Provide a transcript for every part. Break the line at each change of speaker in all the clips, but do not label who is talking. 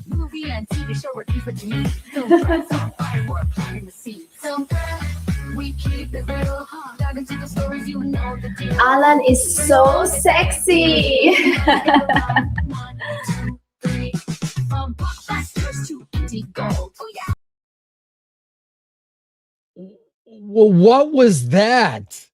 Movie and TV show reviews what you need. Film friends on firework planting the seed. So we keep it real, dive into the stories, you know the deal.
Alan is so sexy.
1, 2, 3, from blockbusters to indie gold. Oh yeah.
Well, what was that?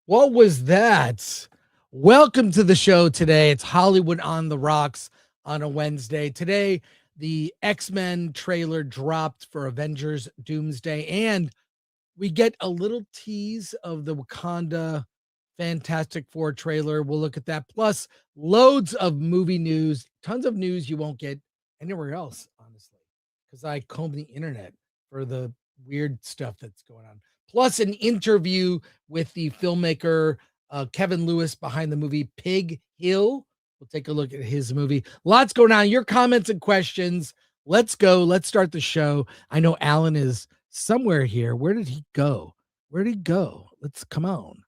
What was that? Welcome to the show today. It's Hollywood on the Rocks on a Wednesday. Today, the X-Men trailer dropped for Avengers Doomsday, and we get a little tease of the Wakanda Fantastic Four trailer. We'll look at that. Plus, loads of movie news, tons of news you won't get anywhere else, honestly, because I comb the internet for the weird stuff that's going on. Plus, an interview with the filmmaker Kevin Lewis behind the movie Pig Hill. We'll take a look at his movie. Lots going on. Your comments and questions. Let's go. Let's start the show. I know Alan is somewhere here. Where did he go? Where did he go? Let's come on.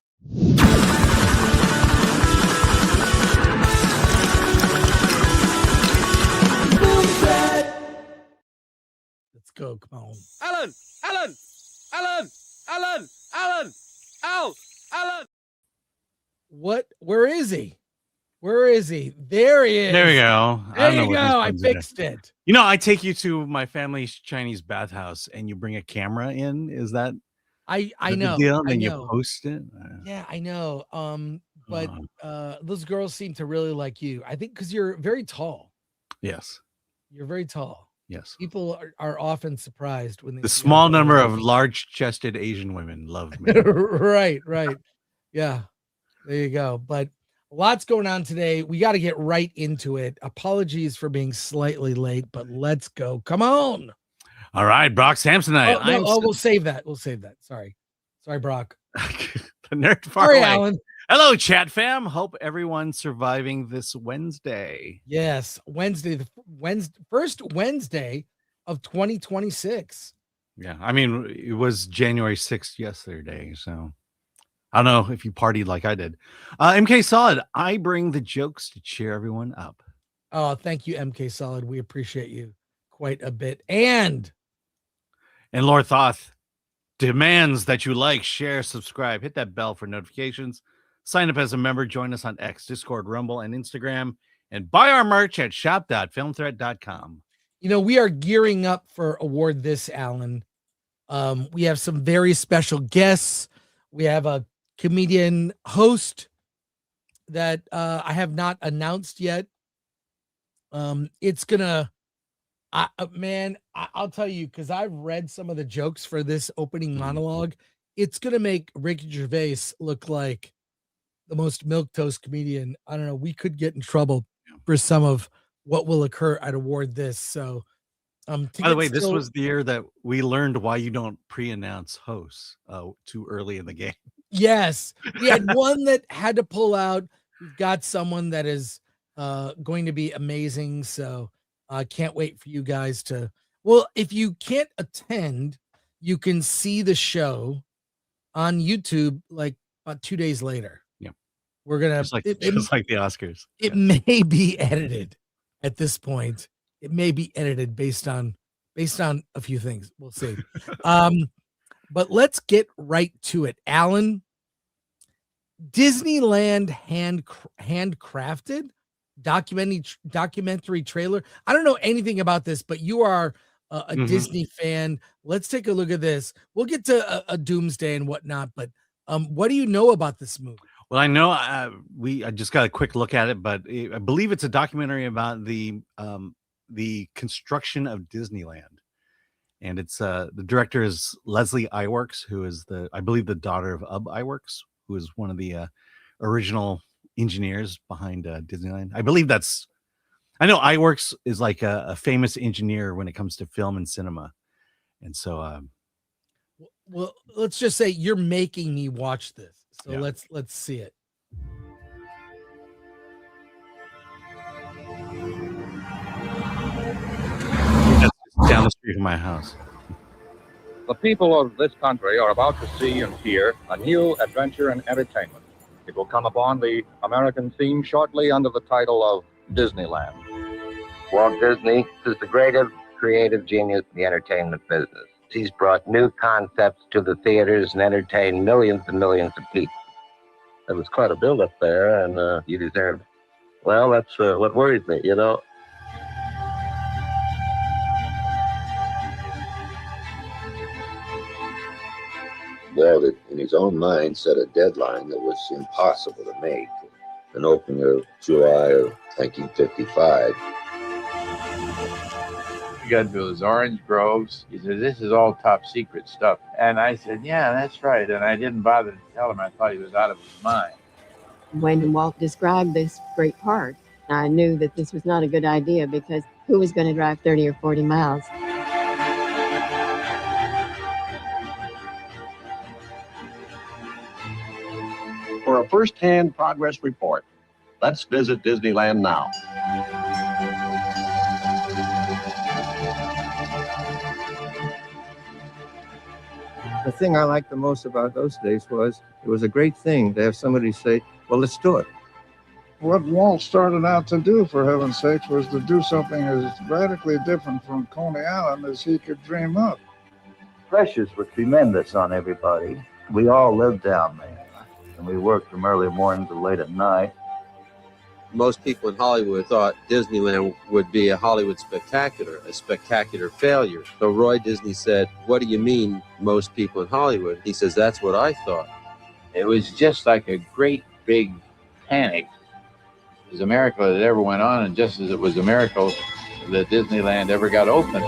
Let's go. Come on.
Alan!
What? Where is he? Where is he? There he is.
There we go.
There you go. I fixed it.
You know, I take you to my family's Chinese bathhouse and you bring a camera in. Is that
I
the
know.
deal?
I
And
know.
you post it?
Yeah, I know. But those girls seem to really like you. I think because you're very tall.
Yes.
You're very tall.
Yes.
People are often surprised when they
The
see
small
how
number
tall
of
you are.
large-chested Asian women love me.
Right. Yeah. There you go. But lots going on today. We got to get right into it. Apologies for being slightly late, but let's go. Come on.
All right, Brock Samsonite.
We'll save that. Sorry, Brock.
The nerd far
Sorry,
away.
Alan.
Hello, chat fam. Hope everyone's surviving this Wednesday.
Yes, Wednesday, first Wednesday of 2026.
Yeah, I mean, it was January 6th yesterday, so I don't know if you partied like I did. MK Solid, I bring the jokes to cheer everyone up.
Oh, thank you, MK Solid. We appreciate you quite a bit. And
Lord Thoth demands that you like, share, subscribe, hit that bell for notifications, sign up as a member, join us on X, Discord, Rumble, and Instagram, and buy our merch at shop.filmthreat.com.
you know, we are gearing up for Award This, Alan. We have some very special guests. We have a comedian host that I have not announced yet. It's gonna, I'll tell you, because I've read some of the jokes for this opening monologue. It's gonna make Ricky Gervais look like the most milquetoast comedian. I don't know. We could get in trouble for some of what will occur at Award This. So,
by the way, this was the year that we learned why you don't pre-announce hosts too early in the game.
Yes, we had one that had to pull out. We've got someone that is going to be amazing. So I can't wait for you guys to. Well, if you can't attend, you can see the show on YouTube like about 2 days later.
Yeah,
we're gonna
just like the Oscars.
It may be edited at this point. It may be edited based on a few things. We'll see. But let's get right to it. Alan, Disneyland handcrafted documentary trailer. I don't know anything about this, but you are a Disney fan. Let's take a look at this. We'll get to a Doomsday and whatnot, but what do you know about this movie?
Well, I know I just got a quick look at it, but I believe it's a documentary about the construction of Disneyland. And it's the director is Leslie Iwerks, who is I believe the daughter of Ub Iwerks, who is one of the original engineers behind Disneyland. I believe I know Iwerks is like a famous engineer when it comes to film and cinema. And so
well, let's just say you're making me watch this. So
yeah.
let's see it.
Down the street from my house.
The people of this country are about to see and hear a new adventure and entertainment. It will come upon the American theme shortly under the title of Disneyland.
Walt Disney is the greatest creative genius in the entertainment business. He's brought new concepts to the theaters and entertained millions and millions of people. It was quite a build-up there, and you deserved it. Well, that's what worries me, you know.
Walt, in his own mind, set a deadline that was impossible to make. An opening of July of 1955.
We got those orange groves. He said, this is all top secret stuff. And I said, yeah, that's right. And I didn't bother to tell him. I thought he was out of his mind.
When Walt described this great park, I knew that this was not a good idea because who was going to drive 30 or 40 miles?
For a first-hand progress report, let's visit Disneyland now.
The thing I liked the most about those days was it was a great thing to have somebody say, well, let's do it.
What Walt started out to do, for heaven's sakes, was to do something as radically different from Coney Island as he could dream up.
Pressures were tremendous on everybody. We all lived down there, and we worked from early morning to late at night.
Most people in Hollywood thought Disneyland would be a Hollywood spectacular, a spectacular failure. So Roy Disney said, what do you mean most people in Hollywood? He says, that's what I thought.
It was just like a great big panic. It was a miracle that ever went on, and just as it was a miracle that Disneyland ever got open.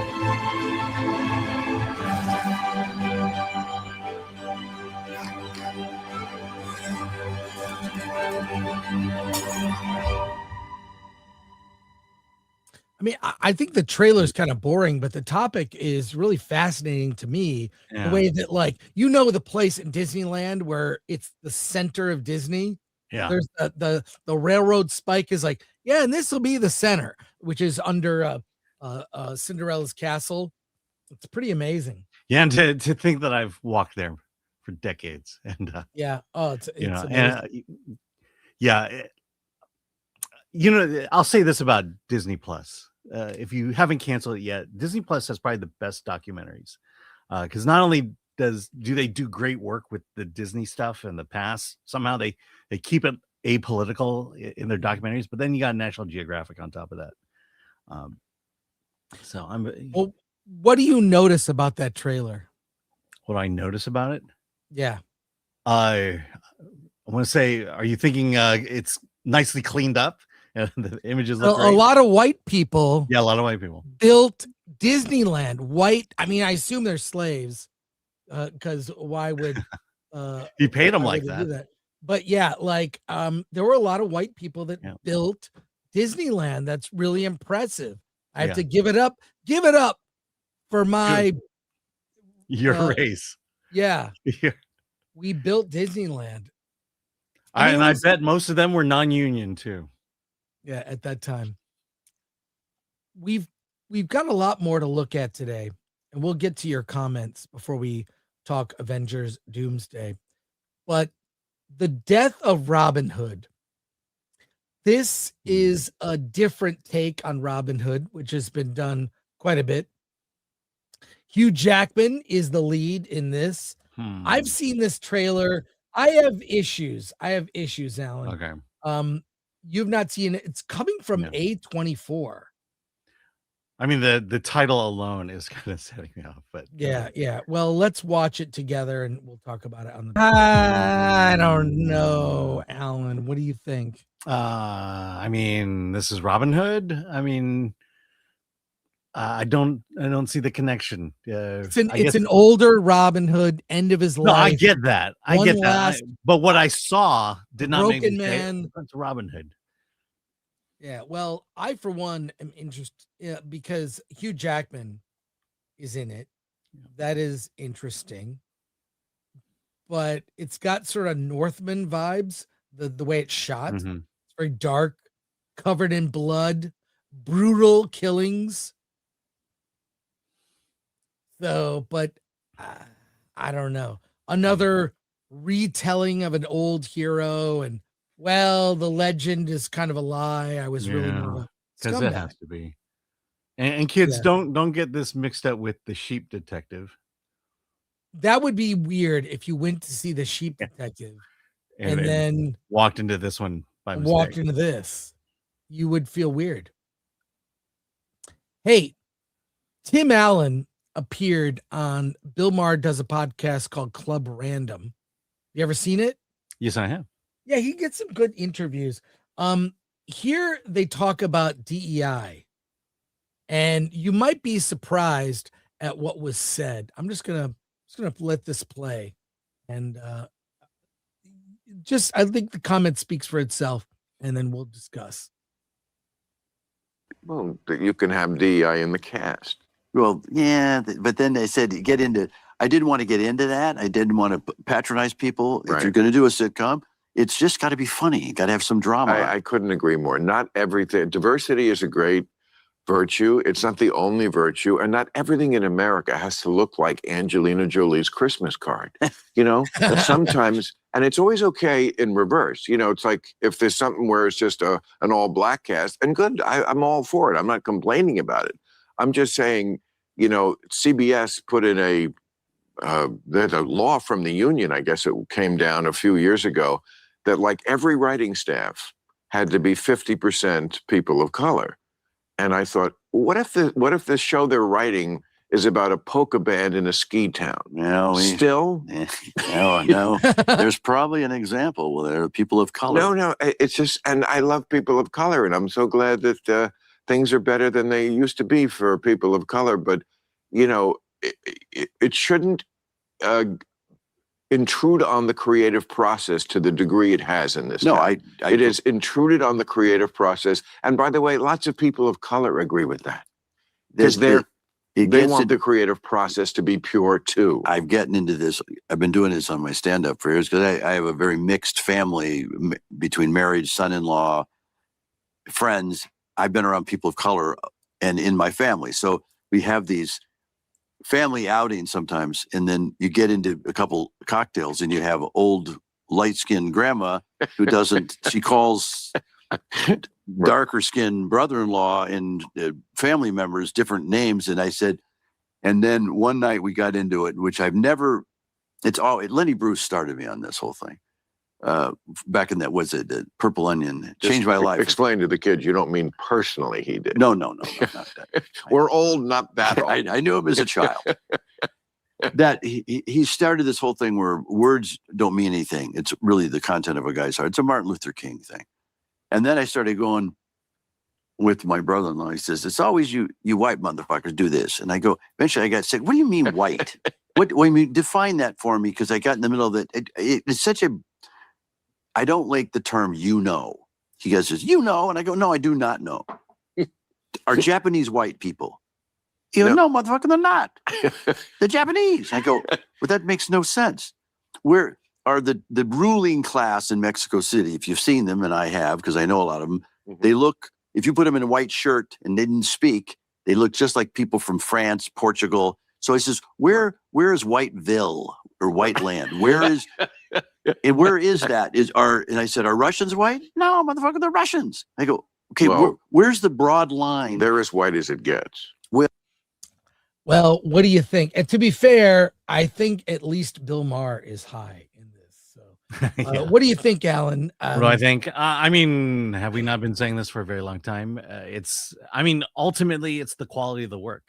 I mean, I think the trailer is kind of boring, but the topic is really fascinating to me.
Yeah.
The way that, like, you know, the place in Disneyland where it's the center of Disney.
Yeah.
There's the railroad spike is like, yeah, and this will be the center, which is under Cinderella's castle. It's pretty amazing.
Yeah, and to think that I've walked there for decades, and
Yeah. Oh, it's
you know,
amazing.
and yeah, you know, I'll say this about Disney Plus. If you haven't canceled it yet, Disney Plus has probably the best documentaries. Because not only do they do great work with the Disney stuff in the past, somehow they keep it apolitical in their documentaries, but then you got National Geographic on top of that. So
Well, what do you notice about that trailer?
what do I notice about it?
Yeah.
I want to say, are you thinking it's nicely cleaned up? And the images look
A
great?
lot of white people
Yeah, a lot of white people.
built Disneyland. White, I mean, I assume they're slaves, because why would
He paid them
why
like
would they do
that.
But yeah, like there were a lot of white people that
Yeah.
built Disneyland. That's really impressive. I have
Yeah.
to give it up for my
Your
Uh,
race.
yeah.
Yeah.
We built Disneyland. I mean,
And
it
I
was-
bet most of them were non-union too.
Yeah, at that time. We've got a lot more to look at today, and we'll get to your comments before we talk Avengers Doomsday. But the death of Robin Hood. This is a different take on Robin Hood, which has been done quite a bit. Hugh Jackman is the lead in this. I've seen this trailer. I have issues, Alan.
Okay.
You've not seen it. It's coming from A24.
I mean, the title alone is kind of setting me off, but
Yeah. Well, let's watch it together and we'll talk about it on the. I don't know, Alan. What do you think?
I mean, this is Robin Hood. I mean, I don't see the connection.
It's an older Robin Hood, end of his life.
No, I get that. I
One
get that.
last
But what I saw did not make
broken
me say,
man.
"That's Robin Hood."
Yeah, well, I for one am interested because Hugh Jackman is in it. That is interesting, but it's got sort of Northman vibes. The way it's shot,
Mhm.
it's very dark, covered in blood, brutal killings. So, but I don't know. Another retelling of an old hero, and well, the legend is kind of a lie. I was really
Yeah,
more of a
because it
scumbag.
has to be. And kids,
Yeah.
don't get this mixed up with the Sheep Detective.
That would be weird if you went to see the Sheep Detective and then
walked into this one by mistake.
walked into this. You would feel weird. Hey, Tim Allen appeared on Bill Maher does a podcast called Club Random. You ever seen it?
Yes, I have.
Yeah, he gets some good interviews. Here they talk about DEI, and you might be surprised at what was said. I'm just gonna let this play, and I think the comment speaks for itself, and then we'll discuss.
Well, you can have DEI in the cast.
Well, yeah, but then they said I didn't want to get into that. I didn't want to patronize people. If you're going to do a sitcom, it's just got to be funny. You got to have some drama.
I couldn't agree more. Not everything. Diversity is a great virtue. It's not the only virtue, and not everything in America has to look like Angelina Jolie's Christmas card. And sometimes, and it's always okay in reverse. It's like if there's something where it's just an all-black cast, and good, I'm all for it. I'm not complaining about it. I'm just saying, CBS put in there's a law from the union, I guess it came down a few years ago, that like every writing staff had to be 50% people of color. And I thought, what if the show they're writing is about a polka band in a ski town?
No, there's probably an example where there are people of color.
No, it's just, and I love people of color, and I'm so glad that things are better than they used to be for people of color. But it shouldn't intrude on the creative process to the degree it has in this. It has intruded on the creative process. And by the way, lots of people of color agree with that. Because they want the creative process to be pure too.
I've gotten into this. I've been doing this on my stand-up for years because I have a very mixed family between marriage, son-in-law, friends. I've been around people of color and in my family. So we have these family outings sometimes, and then you get into a couple cocktails and you have old light-skinned grandma who she calls darker skinned brother-in-law and family members different names. And I said, and then one night we got into it, which Lenny Bruce started me on this whole thing. Back in the Purple Onion, changed my life.
Explain to the kids, you don't mean personally he did.
No, not that.
We're old, not that old.
I knew him as a child. That he started this whole thing where words don't mean anything. It's really the content of a guy's heart. It's a Martin Luther King thing. And then I started going with my brother-in-law. He says, it's always you white motherfuckers do this. And I go, eventually I got sick. What do you mean white? What do you mean? Define that for me, because I got in the middle of it. It's such a... I don't like the term, He goes, and I go, no, I do not know. Are Japanese white people? No, motherfucker, they're not. They're Japanese. I go, but that makes no sense. Where are the ruling class in Mexico City? If you've seen them, and I have, because I know a lot of them, they look, if you put them in a white shirt and they didn't speak, they look just like people from France, Portugal. So he says, where is Whiteville or White Land? Where is that? And I said, are Russians white? No, motherfucker, they're Russians. I go, okay, where's the broad line?
They're as white as it gets.
Well, what do you think? And to be fair, I think at least Bill Maher is high in this. So, what do you think, Alan?
What do I think? I mean, have we not been saying this for a very long time? Ultimately, it's the quality of the work.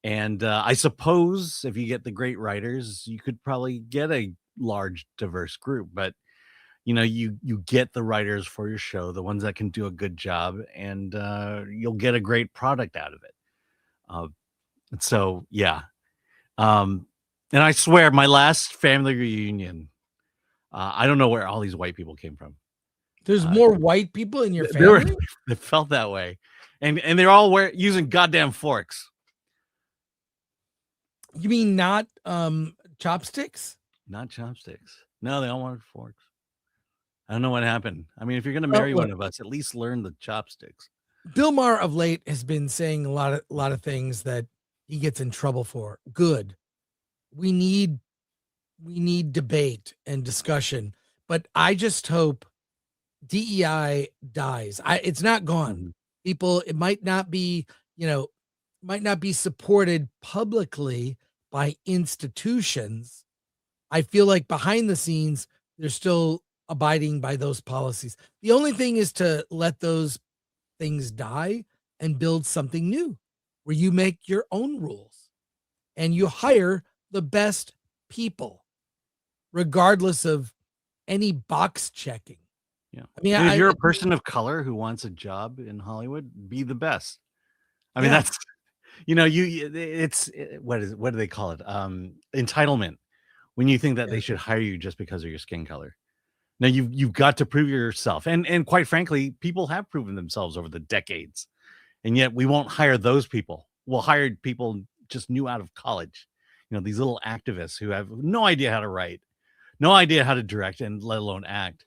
And I suppose if you get the great writers, you could probably get a large, diverse group. But, you get the writers for your show, the ones that can do a good job, and you'll get a great product out of it. So, yeah. And I swear, my last family reunion, I don't know where all these white people came from.
There's more white people in your family?
They felt that way. And they're all using goddamn forks.
You mean not chopsticks?
Not chopsticks. No, they all wanted forks. I don't know what happened. I mean, if you're going to marry one of us, at least learn the chopsticks.
Bill Maher of late has been saying a lot of things that he gets in trouble for. Good. We need debate and discussion, but I just hope DEI dies. It's not gone. People, it might not be, might not be supported publicly by institutions, I feel like behind the scenes, they're still abiding by those policies. The only thing is to let those things die and build something new where you make your own rules and you hire the best people, regardless of any box checking.
Yeah.
I mean,
And if you're a person of color who wants a job in Hollywood, be the best. I mean, that's, it's what do they call it? Entitlement. When you think that they should hire you just because of your skin color. Now you've got to prove yourself. And quite frankly, people have proven themselves over the decades. And yet we won't hire those people. We'll hire people just new out of college. These little activists who have no idea how to write, no idea how to direct, and let alone act.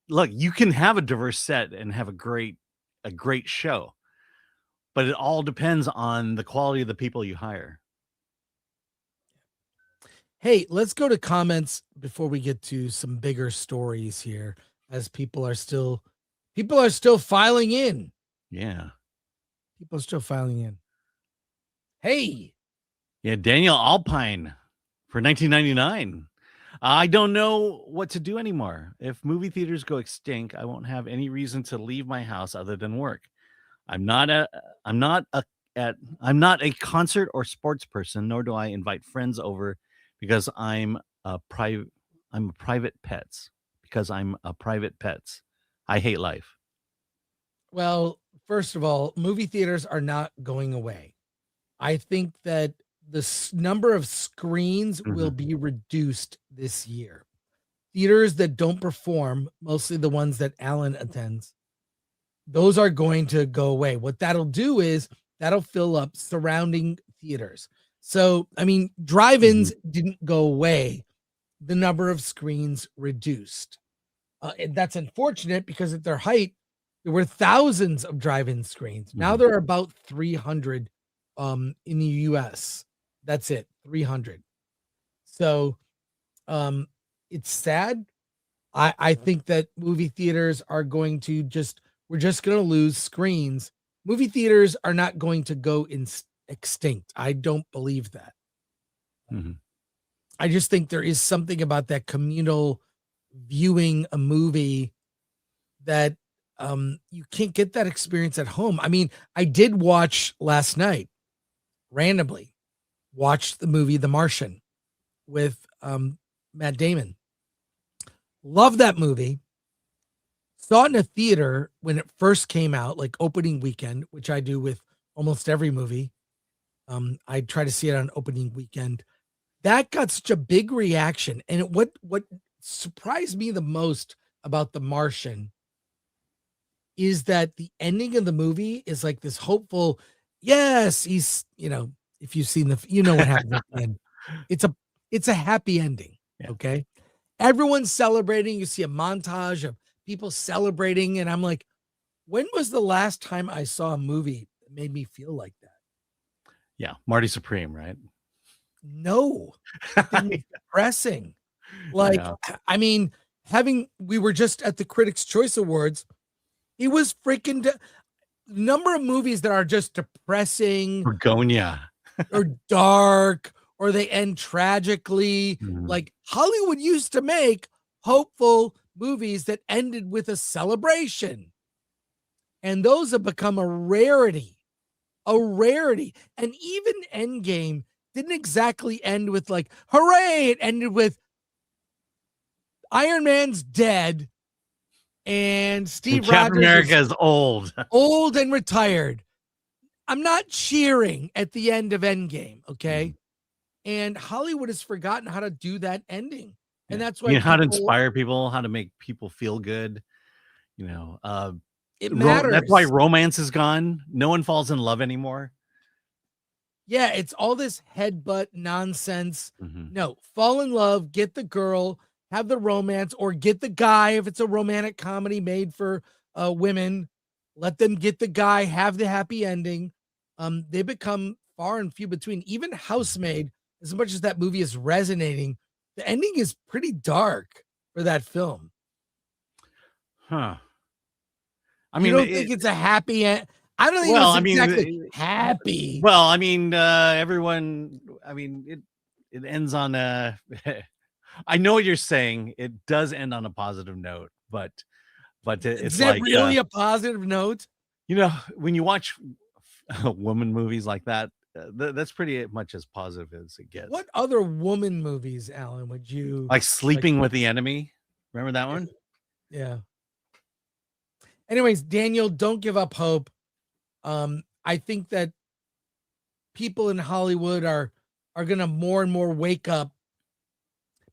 Look, you can have a diverse set and have a great show, but it all depends on the quality of the people you hire.
Hey, let's go to comments before we get to some bigger stories here, as people are still filing in.
Yeah.
People are still filing in. Hey.
Yeah, Daniel Alpine for 1999. I don't know what to do anymore. If movie theaters go extinct, I won't have any reason to leave my house other than work. I'm not a concert or sports person, nor do I invite friends over because I'm a private pets. Because I'm a private pets. I hate life.
Well, first of all, movie theaters are not going away. I think that the number of screens will be reduced this year. Theaters that don't perform, mostly the ones that Alan attends, those are going to go away. What that'll do is that'll fill up surrounding theaters. So, I mean, drive-ins didn't go away. The number of screens reduced. And that's unfortunate because at their height, there were thousands of drive-in screens. Now there are about 300 in the US. That's it, 300. So it's sad. I think that movie theaters are going to we're just going to lose screens. Movie theaters are not going to go extinct. I don't believe that. I just think there is something about that communal viewing a movie that you can't get that experience at home. I mean, I did watch last night, randomly, watched the movie The Martian with Matt Damon. Love that movie. Saw it in a theater when it first came out, like opening weekend, which I do with almost every movie. I try to see it on opening weekend. That got such a big reaction. And what surprised me the most about The Martian is that the ending of the movie is like this hopeful, yes, he's, if you've seen what happens at the end. It's a happy ending.
Yeah.
Okay. Everyone's celebrating. You see a montage of people celebrating. And I'm like, when was the last time I saw a movie that made me feel like that?
Yeah. Marty Supreme, right?
No. It's depressing. Like, I mean, we were just at the Critics' Choice Awards. It was freaking number of movies that are just depressing.
Begonia.
Or dark, or they end tragically. Like Hollywood used to make hopeful movies that ended with a celebration. And those have become a rarity. And even Endgame didn't exactly end with like, hooray. It ended with Iron Man's dead. And Steve Rogers
Captain America is old.
Old and retired. I'm not cheering at the end of Endgame, okay? And Hollywood has forgotten how to do that ending. And that's why
how to inspire people, how to make people feel good.
It matters.
That's why romance is gone. No one falls in love anymore.
Yeah, it's all this headbutt nonsense. No, fall in love, get the girl, have the romance, or get the guy if it's a romantic comedy made for women. Let them get the guy, have the happy ending. They become far and few between. Even Housemaid, as much as that movie is resonating, the ending is pretty dark for that film.
I
mean, you don't think it's a happy end? I don't think
Well,
it was
I mean,
exactly happy.
Well, I mean, everyone. I mean, it ends on a. I know what you're saying. It does end on a positive note, but
Is
it's
that
like
really a positive note?
you know, when you watch woman movies like that, that's pretty much as positive as it gets.
What other woman movies, Alan, would you
Like Sleeping with the Enemy? Remember that one?
Yeah. Anyways, Daniel, don't give up hope. I think that people in Hollywood are gonna more and more wake up,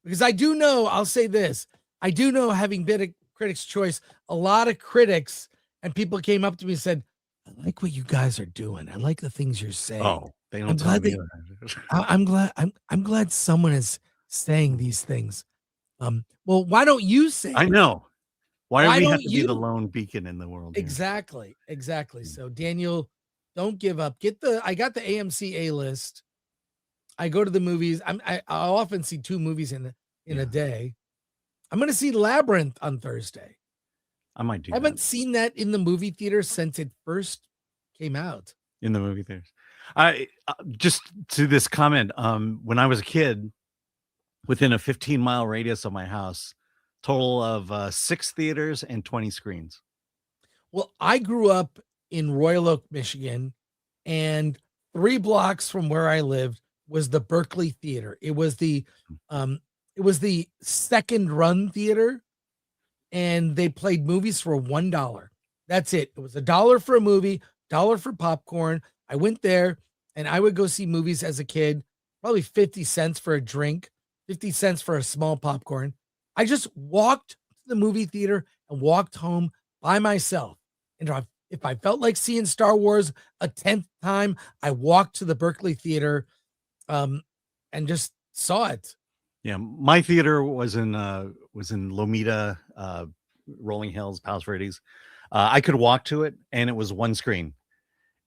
because I do know, I'll say this, I do know, having been a Critics' Choice, a lot of critics and people came up to me and said, I like what you guys are doing. I like the things you're saying.
Oh, they don't
I'm
tell
glad
me
they,
that.
I'm glad someone is saying these things. Well, why don't you say
I
it?
know. Why do
Why
we have
don't
to be the
you?
lone beacon in the world? Here?
Exactly. So Daniel, don't give up. I got the AMC A list. I go to the movies. I'll often see 2 movies in a day. I'm going to see Labyrinth on Thursday.
I might do
I haven't seen that in the movie theater since it first came out.
in the movie theaters. I just to this comment. When I was a kid, within a 15-mile radius of my house, total of 6 theaters and 20 screens.
Well, I grew up in Royal Oak, Michigan, and 3 blocks from where I lived was the Berkeley Theater. It was the second run theater, and they played movies for $1. That's it. It was $1 for a movie, $1 for popcorn. I went there and I would go see movies as a kid, probably 50 cents for a drink, 50 cents for a small popcorn. I just walked to the movie theater and walked home by myself. And if I felt like seeing Star Wars a 10th time, I walked to the Berkeley Theater and just saw it.
Yeah, my theater was in Lomita, Rolling Hills, Palos Verdes. I could walk to it, and it was one screen,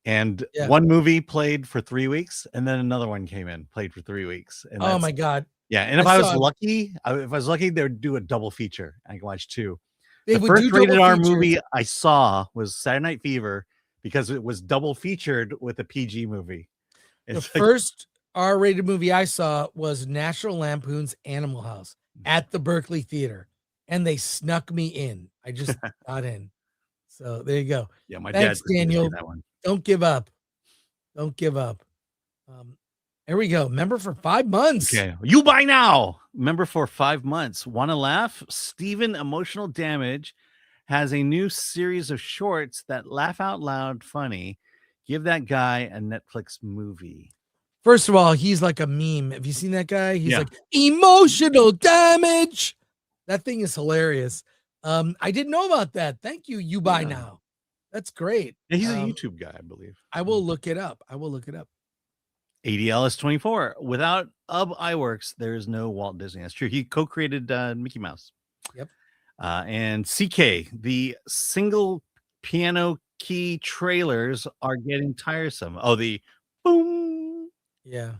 and one movie played for 3 weeks, and then another one came in, played for 3 weeks. And
oh my God!
Yeah, and if I was lucky, they would do a double feature. I could watch 2. The first rated R movie I saw was Saturday Night Fever, because it was double featured with a PG movie.
The first R-rated movie I saw was National Lampoon's Animal House at the Berkeley Theater, and they snuck me in. I just got in. So there you go.
Yeah, my
Thanks,
dad
Daniel.
that one.
Don't give up. Don't give up. There we go. Member for 5 months.
Okay, you buy now. Member for 5 months. Want to laugh? Steven Emotional Damage has a new series of shorts that laugh out loud funny. Give that guy a Netflix movie.
First of all, he's like a meme. Have you seen that guy? He's like Emotional Damage. That thing is hilarious. I didn't know about that. Thank you. You buy now. That's great.
And he's a YouTube guy, I believe.
I will look it up.
ADLS24. Without Ub Iwerks, there is no Walt Disney. That's true. He co-created Mickey Mouse.
Yep.
And CK, the single piano key trailers are getting tiresome. Oh, the boom.
Yeah.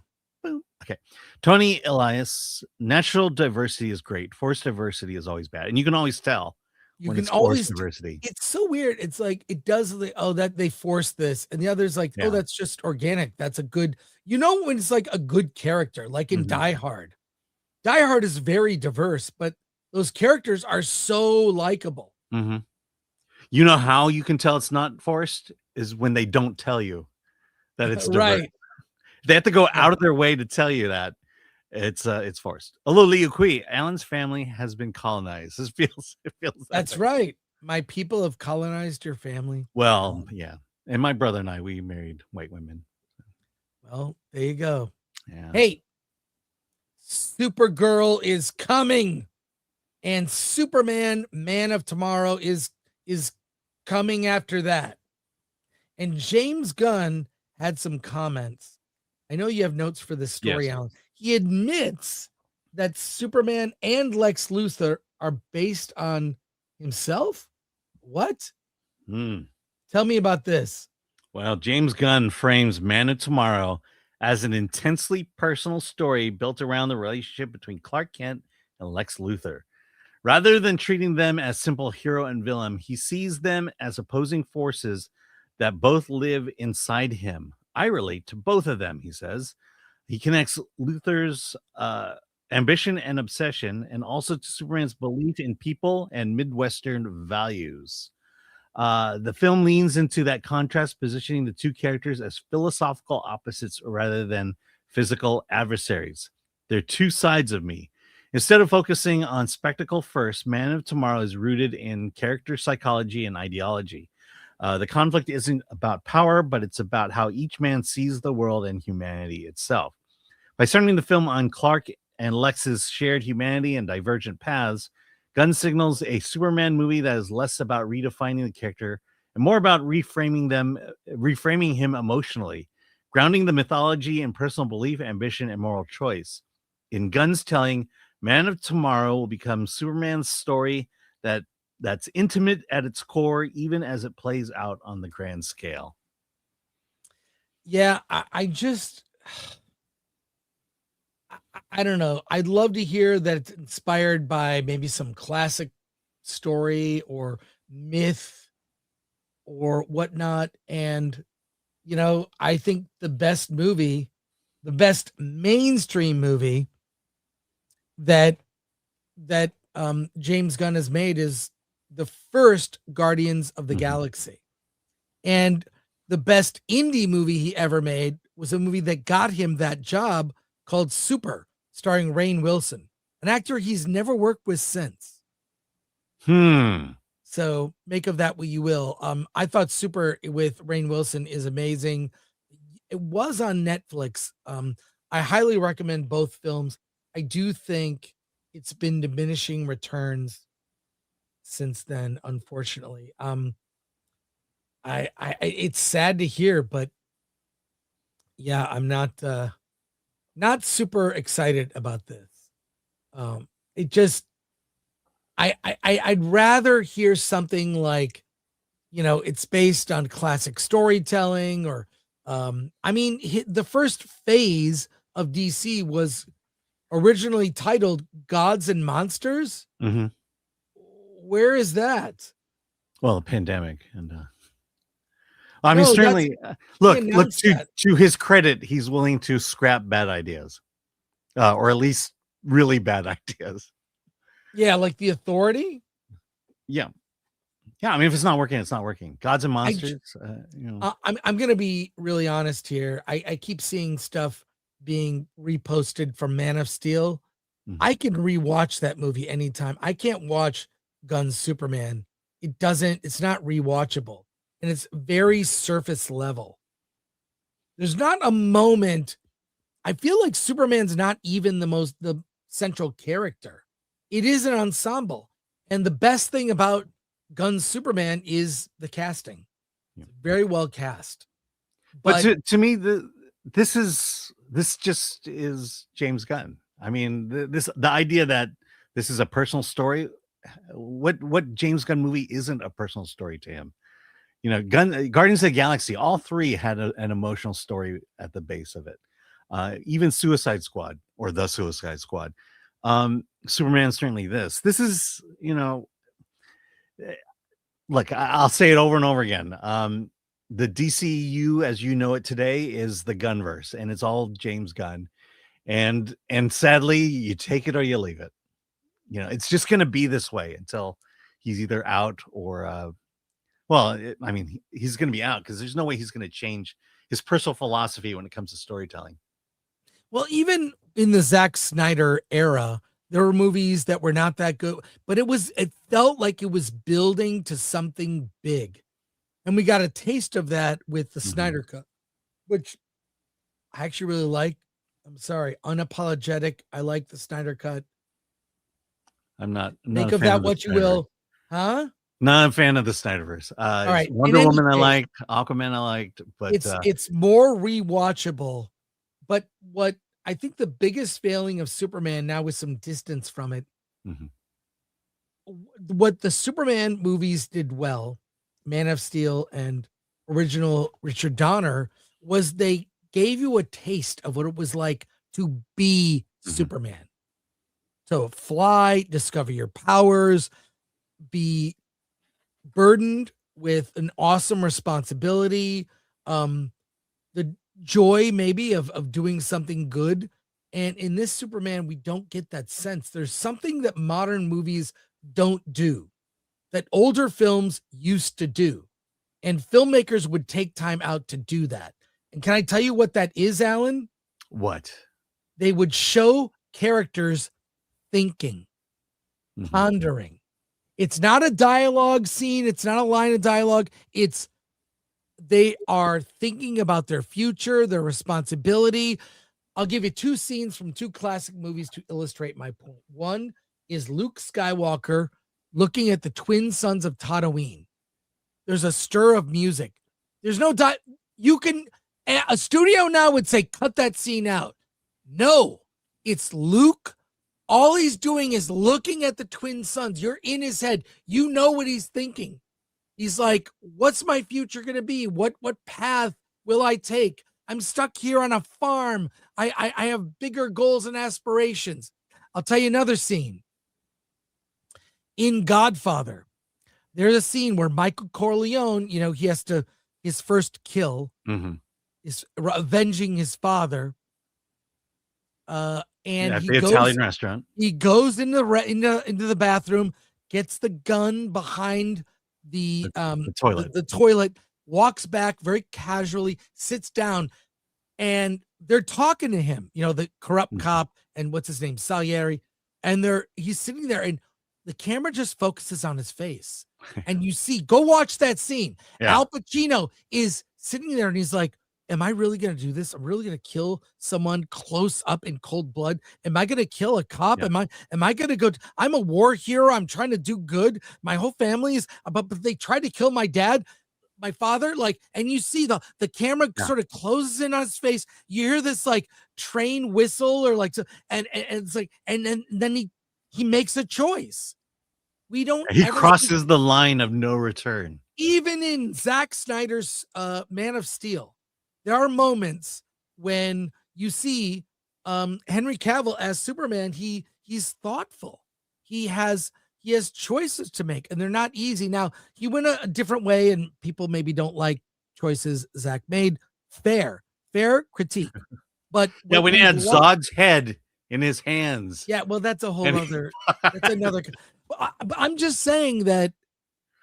Boom. Okay. Tony Elias, natural diversity is great. Forced diversity is always bad. And you can always tell
You
when
can
it's
always
forced diversity.
It's so weird. It's like it does that they forced this, and the other's like, oh, that's just organic. That's a good, when it's like a good character, like in Die Hard. Die Hard is very diverse, but those characters are so likable.
Mm-hmm. You know how you can tell it's not forced is when they don't tell you that it's diverse.
Right.
They have to go out of their way to tell you that it's forced. Although Liu Kui, Alan's family has been colonized. It feels
That's right. My people have colonized your family.
Well, yeah. And my brother and I, we married white women.
Well, there you go.
Yeah.
Hey, Supergirl is coming, and Superman, Man of Tomorrow is coming after that. And James Gunn had some comments. I know you have notes for this story,
Yes.
Alan. He admits that Superman and Lex Luthor are based on himself. What? Tell me about this.
Well, James Gunn frames Man of Tomorrow as an intensely personal story built around the relationship between Clark Kent and Lex Luthor. Rather than treating them as simple hero and villain, he sees them as opposing forces that both live inside him. I relate to both of them, he says. He connects Luthor's ambition and obsession, and also to Superman's belief in people and Midwestern values. The film leans into that contrast, positioning the two characters as philosophical opposites rather than physical adversaries. They're two sides of me. Instead of focusing on spectacle first, Man of Tomorrow is rooted in character psychology and ideology. The conflict isn't about power, but it's about how each man sees the world and humanity itself. By centering the film on Clark and Lex's shared humanity and divergent paths, Gunn signals a Superman movie that is less about redefining the character and more about reframing him emotionally, grounding the mythology in personal belief, ambition, and moral choice. In Gunn's telling, Man of Tomorrow will become Superman's story that's intimate at its core, even as it plays out on the grand scale.
Yeah, I don't know. I'd love to hear that it's inspired by maybe some classic story or myth or whatnot. And, I think the best mainstream movie that James Gunn has made is the first Guardians of the Galaxy. And the best indie movie he ever made was a movie that got him that job called Super, starring Rainn Wilson, an actor he's never worked with since. So make of that what you will. I thought Super with Rainn Wilson is amazing. It was on Netflix. I highly recommend both films. I do think it's been diminishing returns since then, unfortunately. It's sad to hear, but yeah, I'm not super excited about this. I'd rather hear something like, it's based on classic storytelling or, the first phase of DC was originally titled Gods and Monsters. Where is that?
Well, the pandemic and certainly look to his credit, he's willing to scrap bad ideas, or at least really bad ideas.
Yeah, like The Authority.
Yeah. If it's not working, it's not working. Gods and Monsters.
I'm gonna be really honest here. I keep seeing stuff being reposted from Man of Steel. I can rewatch that movie anytime. I can't watch Gunn's Superman. It's not rewatchable. And it's very surface level. There's not a moment. I feel like Superman's not even the central character. It is an ensemble. And the best thing about Gunn's Superman is the casting. Very well cast.
But to me, this just is James Gunn. The idea that this is a personal story, what James Gunn movie isn't a personal story to him? Guardians of the Galaxy, all three had an emotional story at the base of it. Even Suicide Squad or The Suicide Squad. Superman, certainly this. This is, look, I'll say it over and over again. The DCU, as you know it today, is the Gunverse, and it's all James Gunn. And sadly, you take it or you leave it. It's just going to be this way until he's either out or he's going to be out because there's no way he's going to change his personal philosophy when it comes to storytelling.
Well, even in the Zack Snyder era, there were movies that were not that good, but it felt like it was building to something big. And we got a taste of that with the Snyder Cut, which I actually really like. I'm sorry, unapologetic. I like the Snyder Cut.
I'm not
Make of that what you will. Huh?
Not a fan of the Snyderverse.
All right.
Wonder Woman I liked, Aquaman I liked, but
it's more rewatchable. But what I think the biggest failing of Superman now with some distance from it, what the Superman movies did well, Man of Steel and original Richard Donner, was they gave you a taste of what it was like to be Superman. So fly, discover your powers, be burdened with an awesome responsibility, the joy maybe of doing something good. And in this Superman, we don't get that sense. There's something that modern movies don't do that older films used to do. And filmmakers would take time out to do that. And can I tell you what that is, Alan?
What?
They would show characters thinking, pondering. It's not a dialogue scene. It's not a line of dialogue. It's they are thinking about their future, their responsibility. I'll give you two scenes from two classic movies to illustrate my point. One is Luke Skywalker looking at the twin sons of Tatooine. There's a stir of music. There's no a studio now would say, cut that scene out. No, it's Luke. All he's doing is looking at the twin sons. You're in his head. You know what he's thinking. He's like, what's my future going to be? What path will I take? I'm stuck here on a farm. I have bigger goals and aspirations. I'll tell you another scene. In Godfather, there's a scene where Michael Corleone, he has to, his first kill is avenging his father. And
at
he
the
goes,
Italian restaurant.
He goes into the bathroom, gets the gun behind the
toilet.
The toilet, walks back very casually, sits down, and they're talking to him, the corrupt cop and what's his name, Salieri, and he's sitting there and the camera just focuses on his face. And you see, go watch that scene.
Yeah.
Al Pacino is sitting there and he's like, am I really going to do this? I'm really going to kill someone close up in cold blood. Am I going to kill a cop?
Yeah.
Am I going to go? I'm a war hero. I'm trying to do good. My whole family is, but they tried to kill my dad, my father. And you see the camera sort of closes in on his face. You hear this train whistle or and it's like, and then he makes a choice. We don't.
He crosses the line of no return.
Even in Zack Snyder's Man of Steel, there are moments when you see Henry Cavill as Superman. He's thoughtful. He has choices to make, and they're not easy. Now he went a different way, and people maybe don't like choices Zack made. Fair critique. But
yeah, when he had Zod's head in his hands.
Yeah, well, that's a whole other. That's another. I'm just saying that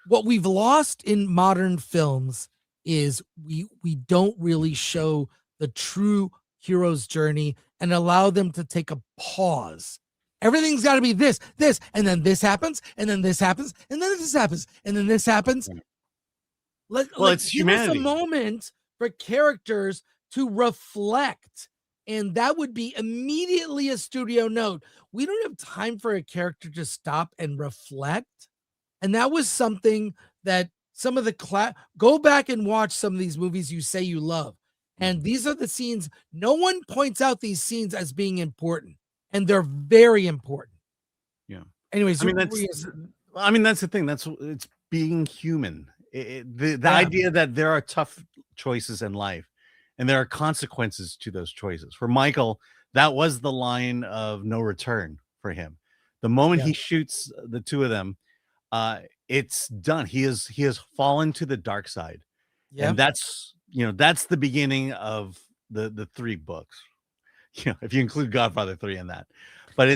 what we've lost in modern films is we don't really show the true hero's journey and allow them to take a pause. Everything's got to be this, and then this happens, and then this happens, and then this happens, and then this happens.
It's humanity.
Give us a moment for characters to reflect. And that would be immediately a studio note. We don't have time for a character to stop and reflect. And that was something that some of the go back and watch some of these movies you say you love. And these are the scenes. No one points out these scenes as being important. And they're very important.
Yeah.
Anyways,
that's the thing. It's being human. The idea that there are tough choices in life. And there are consequences to those choices. For Michael, that was the line of no return for him. The moment he shoots the two of them, it's done. He has fallen to the dark side. Yeah. And that's the beginning of the three books. If you include Godfather 3 in that. But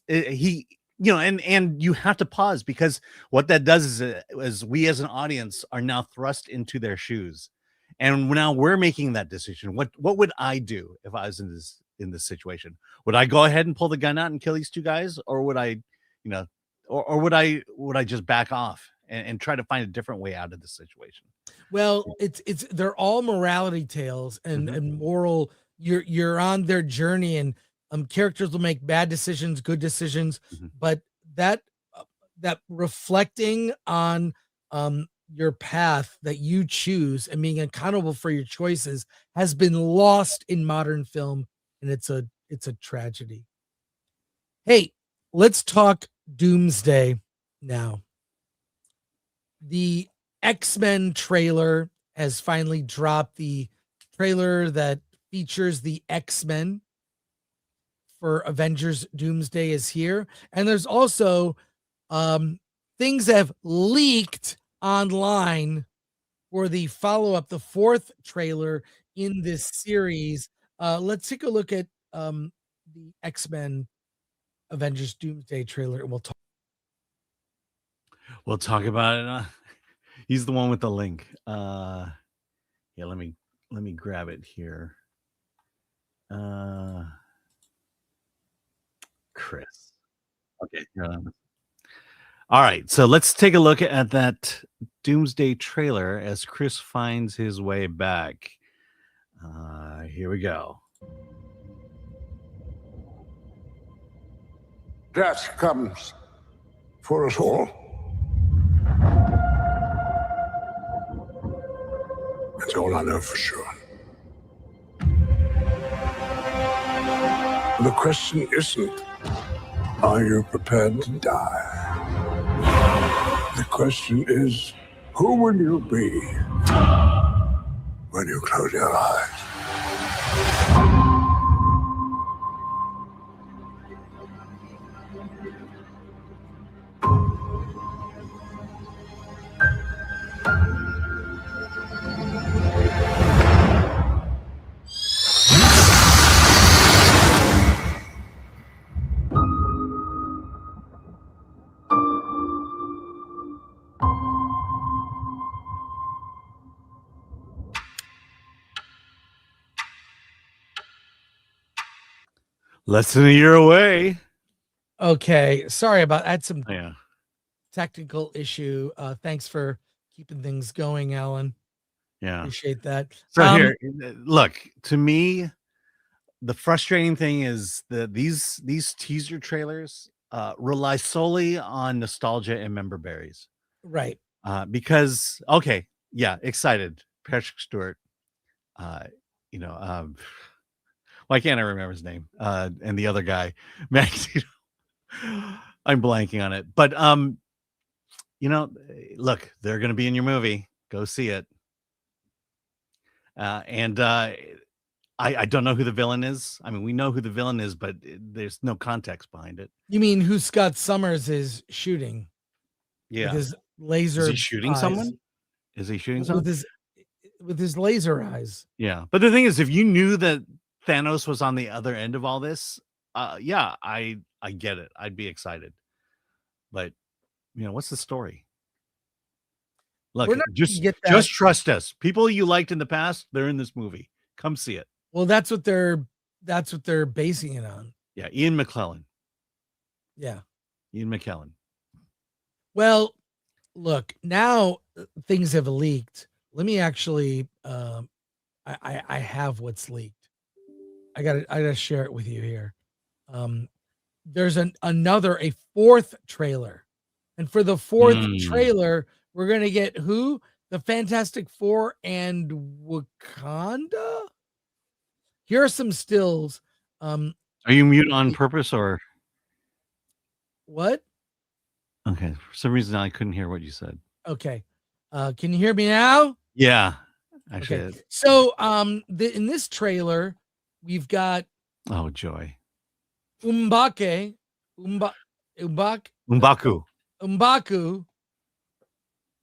and you have to pause, because what that does is we as an audience are now thrust into their shoes. And now we're making that decision. What would I do if I was in this situation? Would I go ahead and pull the gun out and kill these two guys, or would I, or would I just back off and try to find a different way out of the situation?
Well, they're all morality tales and moral. You're on their journey, and characters will make bad decisions, good decisions, but that reflecting on your path that you choose and being accountable for your choices has been lost in modern film, and it's a tragedy. Hey, let's talk Doomsday now. The X-Men trailer has finally dropped. The trailer that features the X-Men for Avengers Doomsday is here, and there's also things that have leaked online for the follow-up, the fourth trailer in this series. Let's take a look at the X-Men Avengers Doomsday trailer, and we'll talk.
We'll talk about it. He's the one with the link. Yeah, let me grab it here. Chris. Okay. All right. So let's take a look at that Doomsday trailer as Chris finds his way back. Here we go.
Death comes for us all. That's all I know for sure. The question isn't, are you prepared to die? The question is, who will you be when you close your eyes?
Less than a year away.
Okay, sorry about I had some
Yeah.
technical issue. Thanks for keeping things going, Alan.
Yeah.
Appreciate that.
So here, look, to me, the frustrating thing is that these teaser trailers rely solely on nostalgia and member berries.
Right.
Because okay, yeah, excited. Patrick Stewart. Why can't I remember his name? And the other guy, Max. I'm blanking on it. But look, they're gonna be in your movie. Go see it. I don't know who the villain is. I mean, we know who the villain is, but there's no context behind it.
You mean who Scott Summers is shooting?
Yeah.
With his laser.
Is he shooting
eyes.
someone? Is he shooting someone?
With his laser eyes.
Yeah. But the thing is, if you knew that Thanos was on the other end of all this, yeah, I get it. I'd be excited. But what's the story? Look, just trust us. People you liked in the past, they're in this movie. Come see it.
Well, that's what they're basing it on.
Yeah, Ian McKellen.
Yeah.
Ian McKellen.
Well, look, now things have leaked. Let me actually I have what's leaked. I gotta share it with you here. There's a fourth trailer. And for the fourth trailer, we're gonna get who? The Fantastic Four and Wakanda. Here are some stills.
Are you mute on purpose or
what?
Okay, for some reason I couldn't hear what you said.
Okay, can you hear me now?
Yeah, actually.
Okay. So, in this trailer, we've got
oh joy,
M'Baku.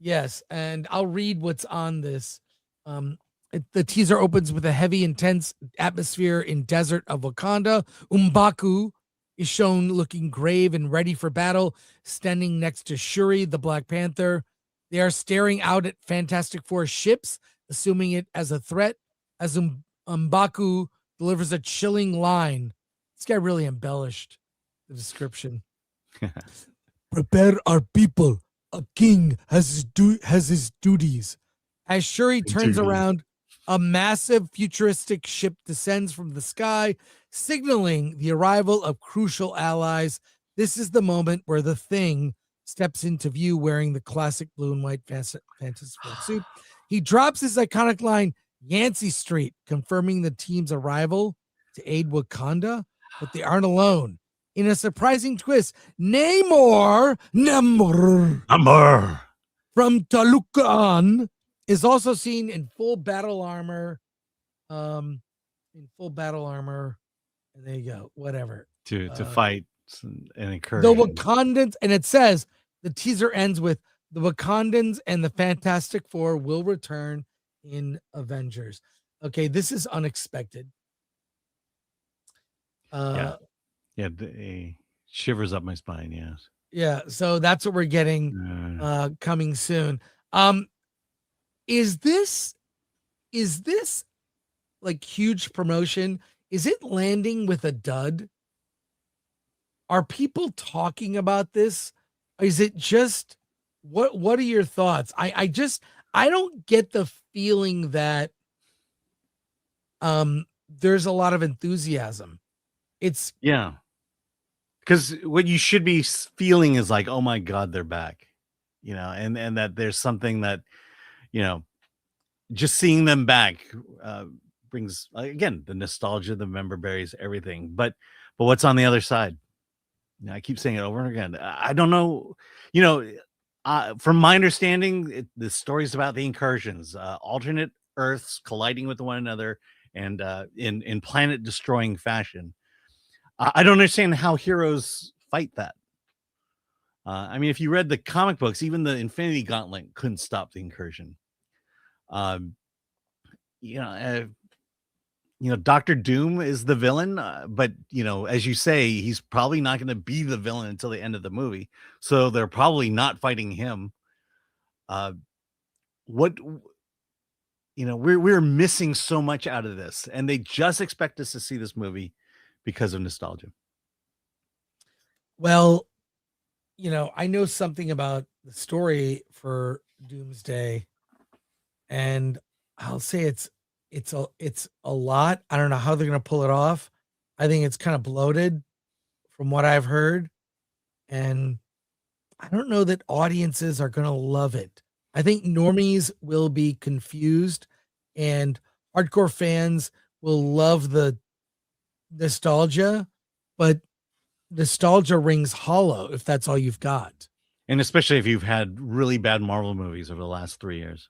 Yes, and I'll read what's on this. The teaser opens with a heavy, intense atmosphere in desert of Wakanda. M'Baku is shown looking grave and ready for battle, standing next to Shuri, the Black Panther. They are staring out at Fantastic Four ships, assuming it as a threat, as M'Baku delivers a chilling line. This guy really embellished the description. Prepare our people. A king has his duties. As Shuri turns around, a massive futuristic ship descends from the sky, signaling the arrival of crucial allies. This is the moment where the Thing steps into view wearing the classic blue and white Fantastic Four suit. He drops his iconic line, Yancey Street, confirming the team's arrival to aid Wakanda, but they aren't alone. In a surprising twist, Namor from Talokan is also seen in full battle armor. And there you go. Whatever.
To fight and encourage
the Wakandans, and it says the teaser ends with the Wakandans and the Fantastic Four will return in Avengers. Okay, this is unexpected.
Yeah, it shivers up my spine. Yes.
Yeah, so that's what we're getting coming soon. Is this like huge promotion? Is it landing with a dud? Are people talking about this? Is it just what are your thoughts? I don't get the feeling that there's a lot of enthusiasm. It's
because what you should be feeling is like, oh my God, they're back, and that there's something that, just seeing them back brings, again, the nostalgia, the member berries, everything. But what's on the other side? I keep saying it over and again. I don't know, from my understanding, the story's about the incursions, alternate Earths colliding with one another, and in planet destroying fashion. I don't understand how heroes fight that. I mean, if you read the comic books, even the Infinity Gauntlet couldn't stop the incursion. Dr. Doom is the villain, but as you say, he's probably not going to be the villain until the end of the movie, so they're probably not fighting him. We're missing so much out of this, and they just expect us to see this movie because of nostalgia.
Well, I know something about the story for Doomsday, and I'll say it's a lot. I don't know how they're going to pull it off. I think it's kind of bloated from what I've heard, and I don't know that audiences are going to love it. I think normies will be confused, and hardcore fans will love the nostalgia, but nostalgia rings hollow if that's all you've got.
And especially if you've had really bad Marvel movies over the last 3 years.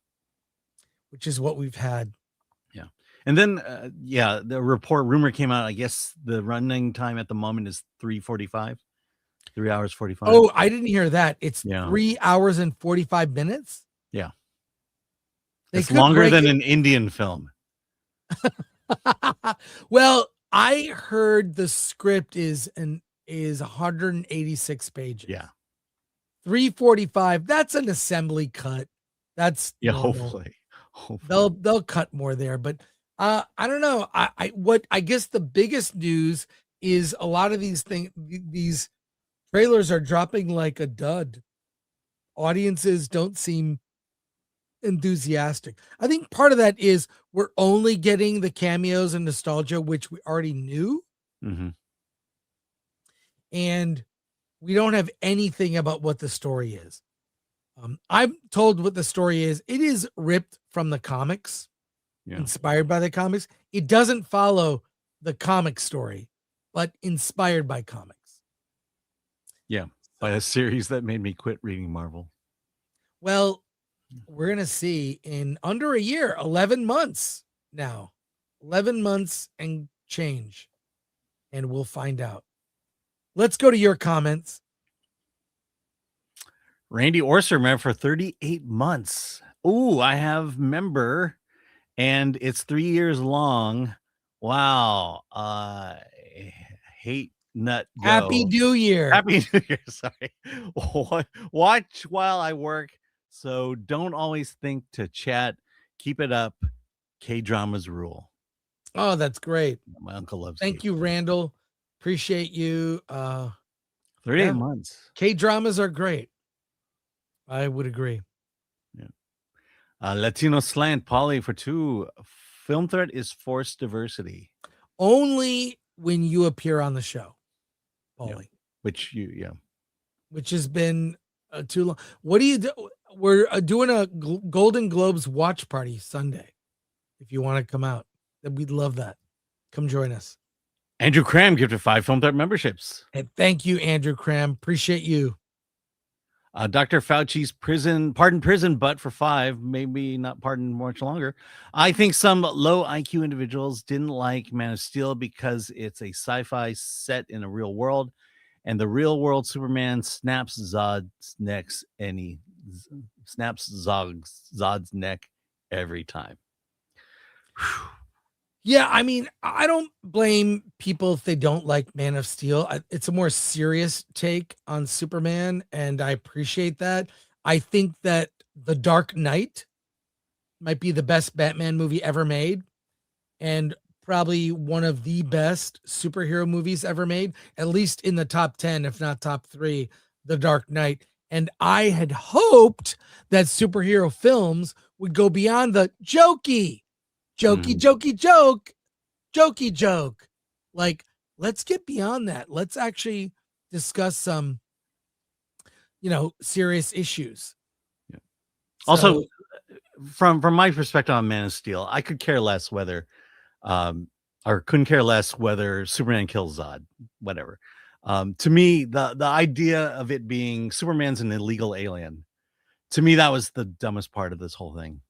Which is what we've had.
Yeah. And then, the rumor came out, I guess the running time at the moment is 3:45. 3 hours 45.
Oh, I didn't hear that. It's 3 hours and 45 minutes.
Yeah. It's longer than an Indian film.
Well, I heard the script is 186 pages.
Yeah.
345. That's an assembly cut. That's
hopefully.
They'll cut more there, but I don't know. I guess the biggest news is a lot of these trailers are dropping like a dud. Audiences don't seem enthusiastic. I think part of that is we're only getting the cameos and nostalgia, which we already knew.
Mm-hmm.
And we don't have anything about what the story is. I'm told what the story is. It is ripped from the comics, inspired by the comics. It doesn't follow the comic story, but inspired by comics.
Yeah, by a series that made me quit reading Marvel.
Well, we're going to see in under a year, 11 months now, 11 months and change, and we'll find out. Let's go to your comments.
Randy Orser, man, for 38 months. Ooh, I have member, and it's 3 years long. Wow. Hate nut. Go.
Happy New Year.
Happy New Year. Sorry. Watch while I work. So don't always think to chat. Keep it up. K-dramas rule.
Oh, that's great.
My uncle loves.
Thank you, Randall. Appreciate you.
38 months.
K-dramas are great. I would agree.
Yeah. Latino slant, Polly for 2. Film threat is forced diversity.
Only when you appear on the show, Paulie.
Yeah.
Which has been too long. What do you do? We're doing a Golden Globes watch party Sunday. If you want to come out, we'd love that. Come join us.
Andrew Cram gifted 5 film threat memberships.
And thank you, Andrew Cram. Appreciate you.
Dr. Fauci's prison, but for 5, maybe not pardon much longer. I think some low IQ individuals didn't like Man of Steel because it's a sci-fi set in a real world, and the real world Superman snaps Zod's necks any snaps Zod's neck every time.
Yeah, I mean, I don't blame people if they don't like Man of Steel. It's a more serious take on Superman, and I appreciate that. I think that The Dark Knight might be the best Batman movie ever made, and probably one of the best superhero movies ever made, at least in the top 10, if not top 3, The Dark Knight. And I had hoped that superhero films would go beyond the jokey joke. Like, let's get beyond that. Let's actually discuss some, serious issues.
Yeah. Also, from my perspective on Man of Steel, I could care less whether, or couldn't care less whether Superman kills Zod, whatever. To me, the idea of it being Superman's an illegal alien, to me, that was the dumbest part of this whole thing.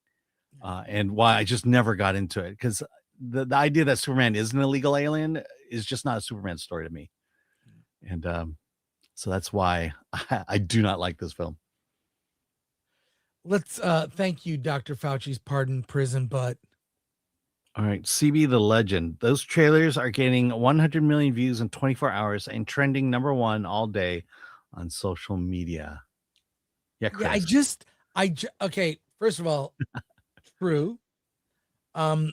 And why I just never got into it, because the idea that Superman is an illegal alien is just not a Superman story to me. And so that's why I do not like this film.
Let's thank you, Dr. Fauci's pardon prison butt.
All right, CB the Legend. Those trailers are getting 100 million views in 24 hours and trending #1 all day on social media. Yeah, Chris.
Yeah, okay, first of all, true. But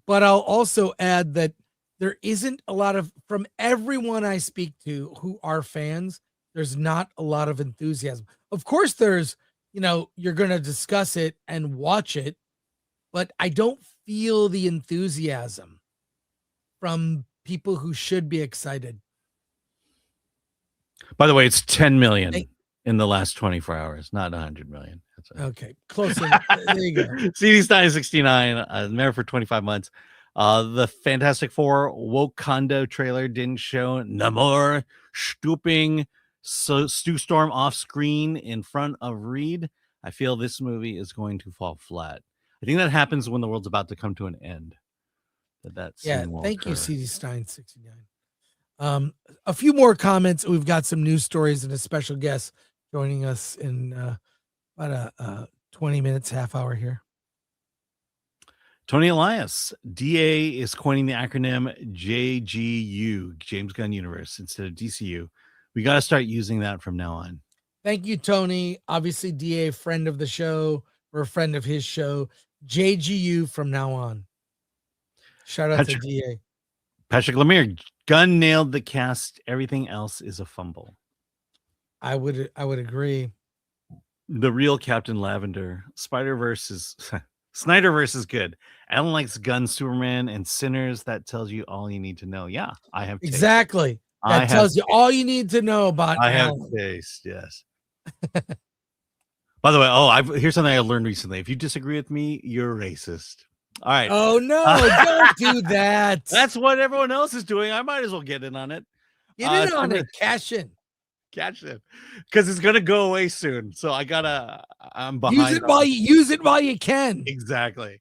I'll also add that there isn't a lot of, from everyone I speak to who are fans, there's not a lot of enthusiasm. Of course, there's, you're going to discuss it and watch it, but I don't feel the enthusiasm from people who should be excited.
By the way, it's 10 million in the last 24 hours, not 100 million.
Okay, close enough. There you go.
CD Stein 69, Maher for 25 months. The Fantastic Four Wakanda trailer didn't show Namor stooping Stu Storm off screen in front of Reed. I feel this movie is going to fall flat. I think that happens when the world's about to come to an end.
Thank you, CD Stein 69. A few more comments. We've got some news stories and a special guest joining us in about a 20 minutes, half hour here.
Tony Elias, DA is coining the acronym JGU, James Gunn Universe, instead of DCU. We got to start using that from now on.
Thank you, Tony. Obviously, DA, friend of the show, or a friend of his show. JGU from now on. Shout out to DA.
Patrick Lemire, Gunn nailed the cast. Everything else is a fumble.
I would agree.
The real Captain Lavender. Snyderverse is good. Alan likes Gunn, Superman, and Sinners. That tells you all you need to know. Yeah, I have taste.
Exactly. That tells you all you need to know about Alan.
Have taste, yes. By the way, here's something I learned recently. If you disagree with me, you're racist. All right.
Oh no, don't do that.
That's what everyone else is doing. I might as well get in on it.
Get in on it. Cash in.
Because it's gonna go away soon. So I'm behind.
Use it while you can.
Exactly.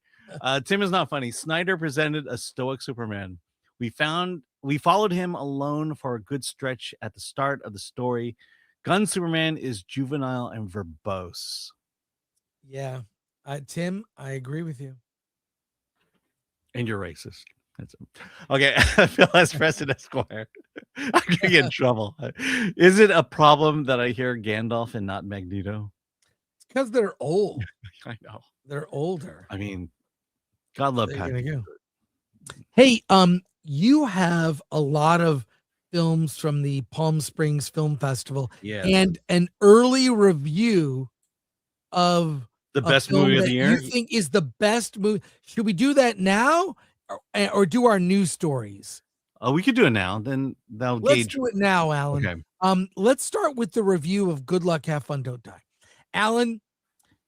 Tim is not funny. Snyder presented a stoic Superman. We followed him alone for a good stretch at the start of the story. Gunn Superman is juvenile and verbose.
Yeah. Tim, I agree with you.
And you're racist. That's okay. I feel less President Esquire. I'm gonna get in trouble. Is it a problem that I hear Gandalf and not Magneto?
It's because they're old.
I know.
They're older.
I mean, God love Patrick.
Hey, you have a lot of films from the Palm Springs Film Festival, and an early review of
the best movie of the year.
You think is the best movie? Should we do that now, or do our news stories?
We could do it now. Then
Let's do it now, Alan.
Okay.
Let's start with the review of Good Luck, Have Fun, Don't Die. Alan,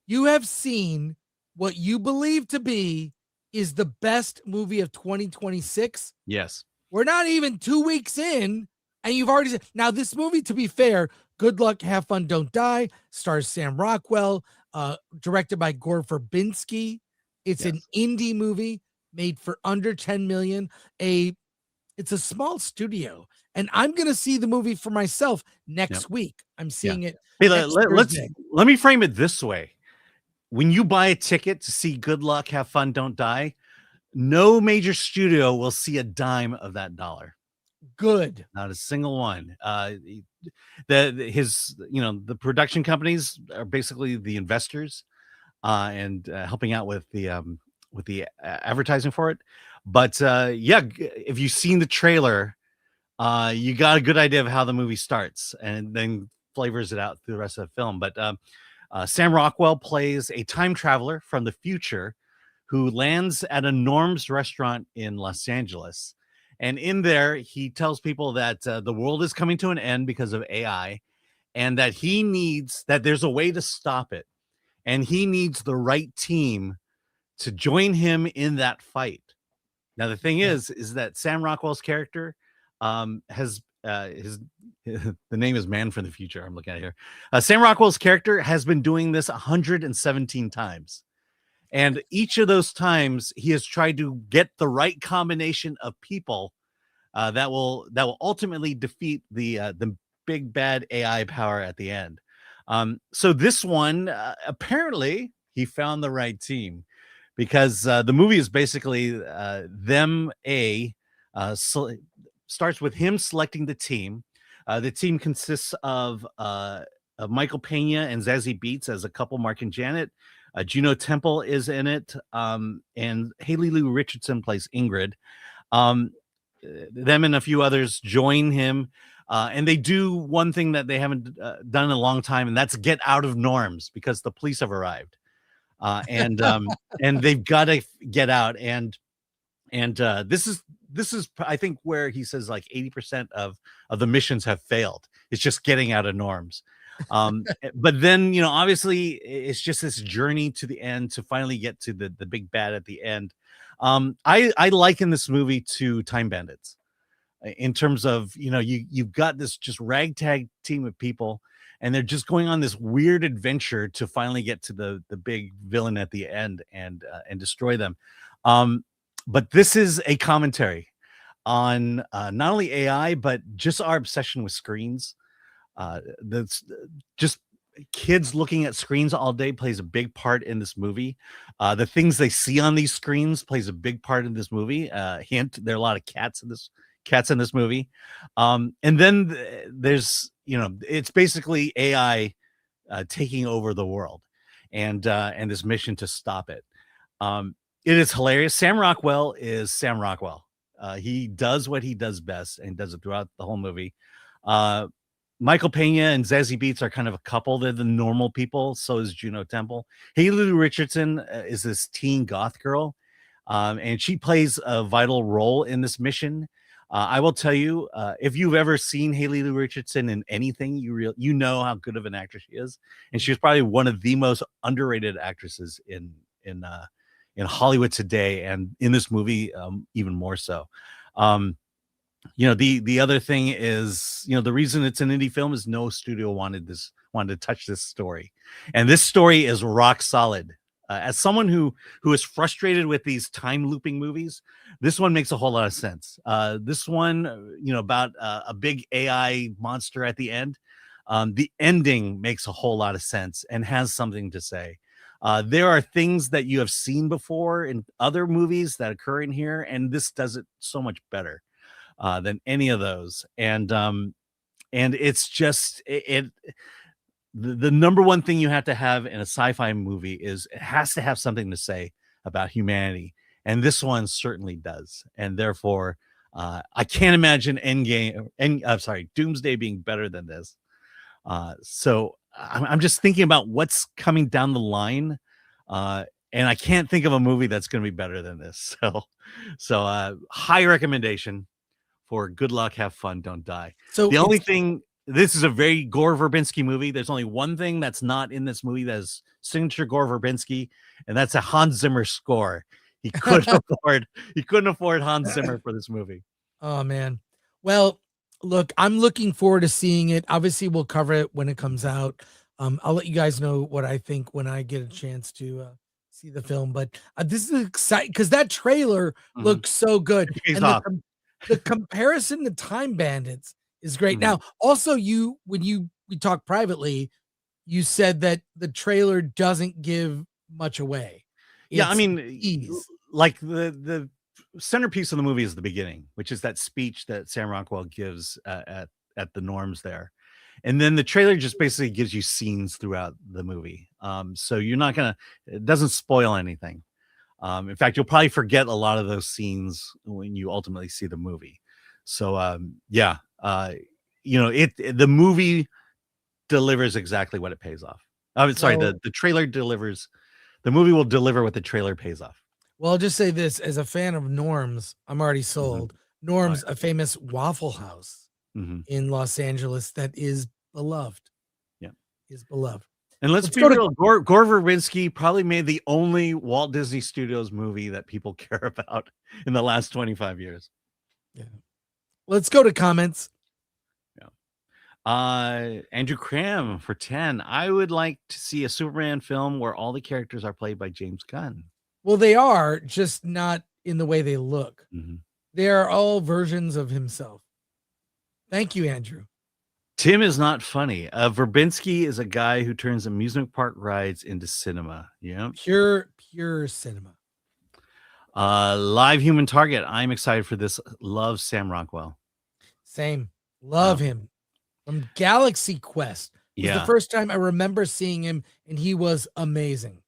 you have seen what you believe to be is the best movie of 2026.
Yes.
We're not even 2 weeks in, and you've already said, now this movie, to be fair, Good Luck, Have Fun, Don't Die, stars Sam Rockwell, directed by Gore Verbinski. It's an indie movie made for under 10 million. A It's a small studio, and I'm gonna see the movie for myself next week. I'm seeing it.
Hey,
next Thursday.
let me frame it this way. When you buy a ticket to see Good Luck, Have Fun, Don't Die, no major studio will see a dime of that dollar.
Good.
Not a single one. The production companies are basically the investors and helping out with the advertising for it. But if you've seen the trailer, you got a good idea of how the movie starts and then flavors it out through the rest of the film. But Sam Rockwell plays a time traveler from the future who lands at a Norm's restaurant in Los Angeles. And in there, he tells people that the world is coming to an end because of AI and that there's a way to stop it. And he needs the right team to join him in that fight. Now, the thing is that Sam Rockwell's character has the name is Man from the Future. I'm looking at it here. Sam Rockwell's character has been doing this 117 times. And each of those times he has tried to get the right combination of people that will ultimately defeat the big bad AI power at the end. So this one, apparently he found the right team because the movie is basically starts with him selecting the team. The team consists of Michael Pena and Zazie Beetz as a couple, Mark and Janet. Juno Temple is in it, and Haley Lou Richardson plays Ingrid. Them and a few others join him, and they do one thing that they haven't done in a long time, and that's get out of norms because the police have arrived, and they've got to get out. And this is I think where he says like 80% of the missions have failed. It's just getting out of norms. But then, obviously it's just this journey to the end to finally get to the big bad at the end. I liken this movie to Time Bandits in terms of, you've got this just ragtag team of people and they're just going on this weird adventure to finally get to the big villain at the end and destroy them. But this is a commentary on not only AI, but just our obsession with screens. That's just kids looking at screens all day plays a big part in this movie. The things they see on these screens plays a big part in this movie. Hint: there are a lot of cats in this movie. And then there's it's basically AI taking over the world, and this mission to stop it. It is hilarious. Sam Rockwell is Sam Rockwell. He does what he does best and does it throughout the whole movie. Michael Pena and Zazie Beetz are kind of a couple. They're the normal people. So is Juno Temple. Haley Lou Richardson is this teen goth girl, and she plays a vital role in this mission. I will tell you, if you've ever seen Haley Lou Richardson in anything, you know how good of an actress she is, and she's probably one of the most underrated actresses in Hollywood today, and in this movie even more so. The other thing is, the reason it's an indie film is no studio wanted to touch this story, and this story is rock solid. As someone who is frustrated with these time looping movies, this one makes a whole lot of sense. This one, about a big AI monster at the end, the ending makes a whole lot of sense and has something to say. There are things that you have seen before in other movies that occur in here, and this does it so much better than any of those. And it's just the number one thing you have to have in a sci-fi movie is it has to have something to say about humanity, and this one certainly does. And therefore, I can't imagine Doomsday being better than this. So I'm just thinking about what's coming down the line, and I can't think of a movie that's going to be better than this. So high recommendation for Good Luck, Have Fun, Don't Die. So the only thing, this is a very Gore Verbinski movie. There's only one thing that's not in this movie that is signature Gore Verbinski, and that's a Hans Zimmer score. He couldn't afford Hans Zimmer for this movie.
Oh man. Well, look, I'm looking forward to seeing it. Obviously, we'll cover it when it comes out. I'll let you guys know what I think when I get a chance to see the film. But this is exciting because that trailer looks so good. the comparison to Time Bandits is great.
Mhm.
Now, also we talked privately, you said that the trailer doesn't give much away.
Yeah, I
It's
mean,
tease.
like the centerpiece of the movie is the beginning, which is that speech that Sam Rockwell gives at the norms there. And then the trailer just basically gives you scenes throughout the movie. So you're not gonna, it doesn't spoil anything. In fact, you'll probably forget a lot of those scenes when you ultimately see the movie. So yeah, the movie delivers exactly what it pays off. Sorry,
Well,
the trailer delivers. The movie will deliver what the trailer pays off.
well, I'll just say this: as a fan of Norm's, I'm already
Mm-hmm.
sold. Norm's, a famous Waffle House
Mhm.
in Los Angeles that is beloved.
Yeah.
Is beloved.
And let's be
go to-
real, Gore Verbinski probably made the only Walt Disney Studios movie that people care about in the last 25 years.
Let's go to comments.
Andrew Cram for 10. I would like to see a Superman film where all the characters are played by James Gunn.
Well, they are just not in the way they look.
Mhm.
They are all versions of himself. Thank you, Andrew.
Tim is not funny. Verbinski is a guy who turns amusement park rides into cinema. Yeah.
Pure cinema.
Live Human Target. I'm excited for this. Love Sam Rockwell.
Same. Love him. From Galaxy Quest. It was the
Yeah.
first time I remember seeing him, and he was amazing.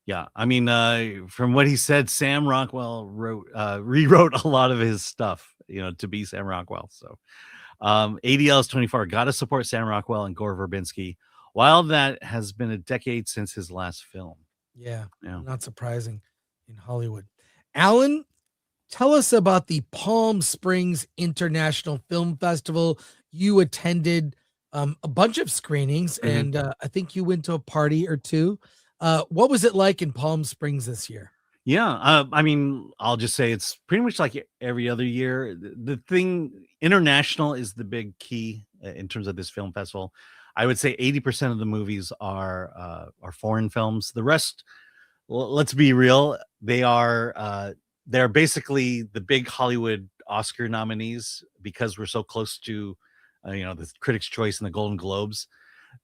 Yeah, I mean, from what he said, Sam Rockwell rewrote a lot of his stuff, to be Sam Rockwell. So, ADL is 24. Got to support Sam Rockwell and Gore Verbinski. While that has been a decade since his last film.
Yeah,
Yeah.
not surprising in Hollywood. Alan, tell us about the Palm Springs International Film Festival. You attended a bunch of screenings, and I think you went to a party or two. What was it like in Palm Springs this year?
Yeah, I mean, I'll just say it's pretty much like every other year. The thing, international is the big key in terms of this film festival. I would say 80% of the movies are foreign films. The rest, let's be real, they're basically the big Hollywood Oscar nominees because we're so close to the Critics' Choice and the Golden Globes.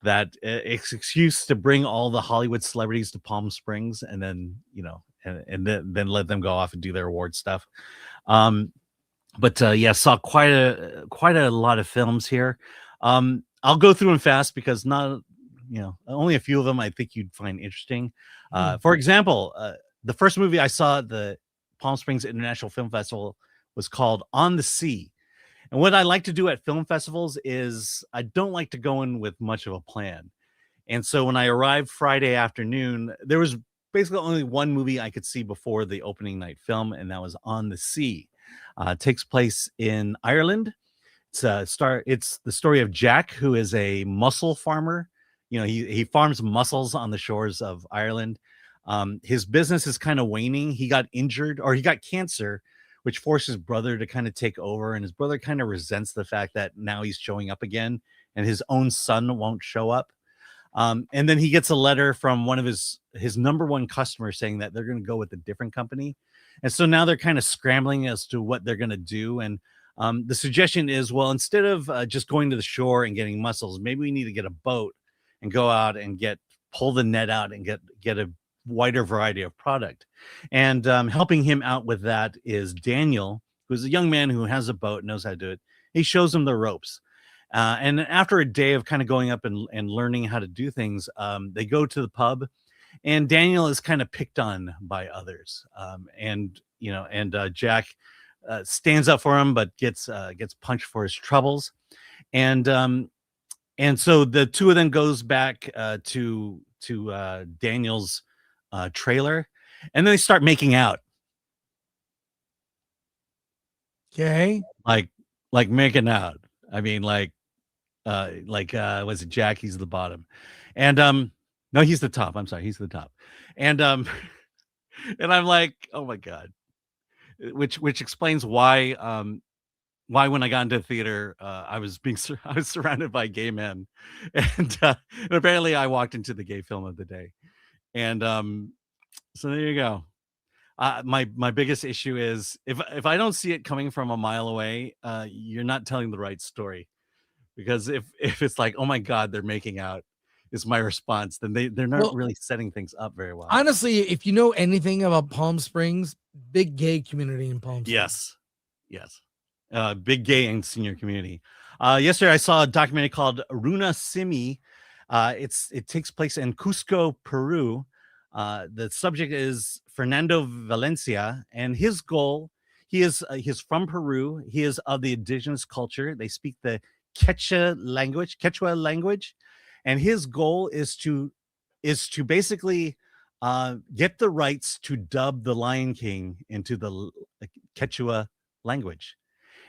That it's excuse to bring all the Hollywood celebrities to Palm Springs and then and then let them go off and do their award stuff. But saw quite a lot of films here. I'll go through them fast because only a few of them I think you'd find interesting. For example, the first movie I saw at the Palm Springs International Film Festival was called On the Sea. And what I like to do at film festivals is I don't like to go in with much of a plan. And so when I arrived Friday afternoon, there was basically only one movie I could see before the opening night film, and that was On the Sea. It takes place in Ireland. It's the story of Jack, who is a mussel farmer. He farms mussels on the shores of Ireland. His business is kind of waning. He got injured, or he got cancer, which forced his brother to kind of take over. And his brother kind of resents the fact that now he's showing up again and his own son won't show up. And then he gets a letter from one of his number one customers saying that they're going to go with a different company. And so now they're kind of scrambling as to what they're going to do. And the suggestion is, well, instead of just going to the shore and getting mussels, maybe we need to get a boat and go out and pull the net out and get a wider variety of product. And helping him out with that is Daniel, who's a young man who has a boat, knows how to do it. He shows him the ropes. And after a day of kind of going up and learning how to do things, they go to the pub, and Daniel is kind of picked on by others. And Jack stands up for him, but gets punched for his troubles. And so the two of them goes back to Daniel's trailer, and then they start making out.
Okay.
Like making out. I mean, was it Jack? He's the bottom. And no, he's the top. I'm sorry, he's the top. And and I'm like, oh my God. Which explains why when I got into theater, I was surrounded by gay men. And apparently I walked into the gay film of the day. And so there you go. My biggest issue is if I don't see it coming from a mile away, you're not telling the right story. Because if it's like, oh my God, they're making out, is my response, then they're not
Well,
really setting things up very well.
honestly, if you know anything about Palm Springs, big gay community in Palm Springs.
Yes. Big gay and senior community. Yesterday I saw a documentary called Runa Simi. It takes place in Cusco, Peru. The subject is Fernando Valencia, and his goal, he's from Peru. He is of the indigenous culture. They speak the Quechua language, and his goal is to basically get the rights to dub the Lion King into the Quechua language.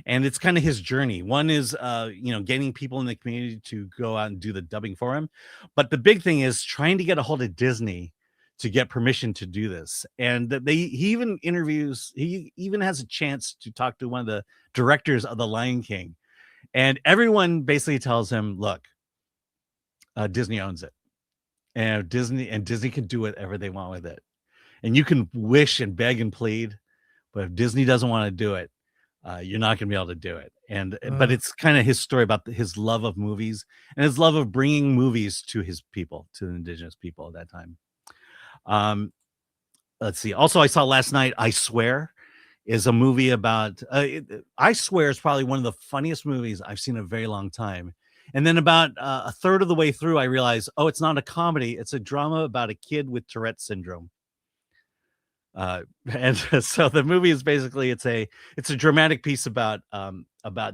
And it's kind of his journey. One is getting people in the community to go out and do the dubbing for him, but the big thing is trying to get a hold of Disney to get permission to do this. And he even has a chance to talk to one of the directors of the Lion King. And everyone basically tells him, look, Disney owns it. And Disney can do whatever they want with it. And you can wish and beg and plead, but if Disney doesn't want to do it, you're not going to be able to do it. But it's kind of his story about his love of movies and his love of bringing movies to his people, to the indigenous people at that time. Let's see. Also, I saw last night, I Swear, is a movie about I Swear is probably one of the funniest movies I've seen in a very long time. And then about a third of the way through, I realized, oh, it's not a comedy. It's a drama about a kid with Tourette syndrome. And so the movie is basically, it's a dramatic piece about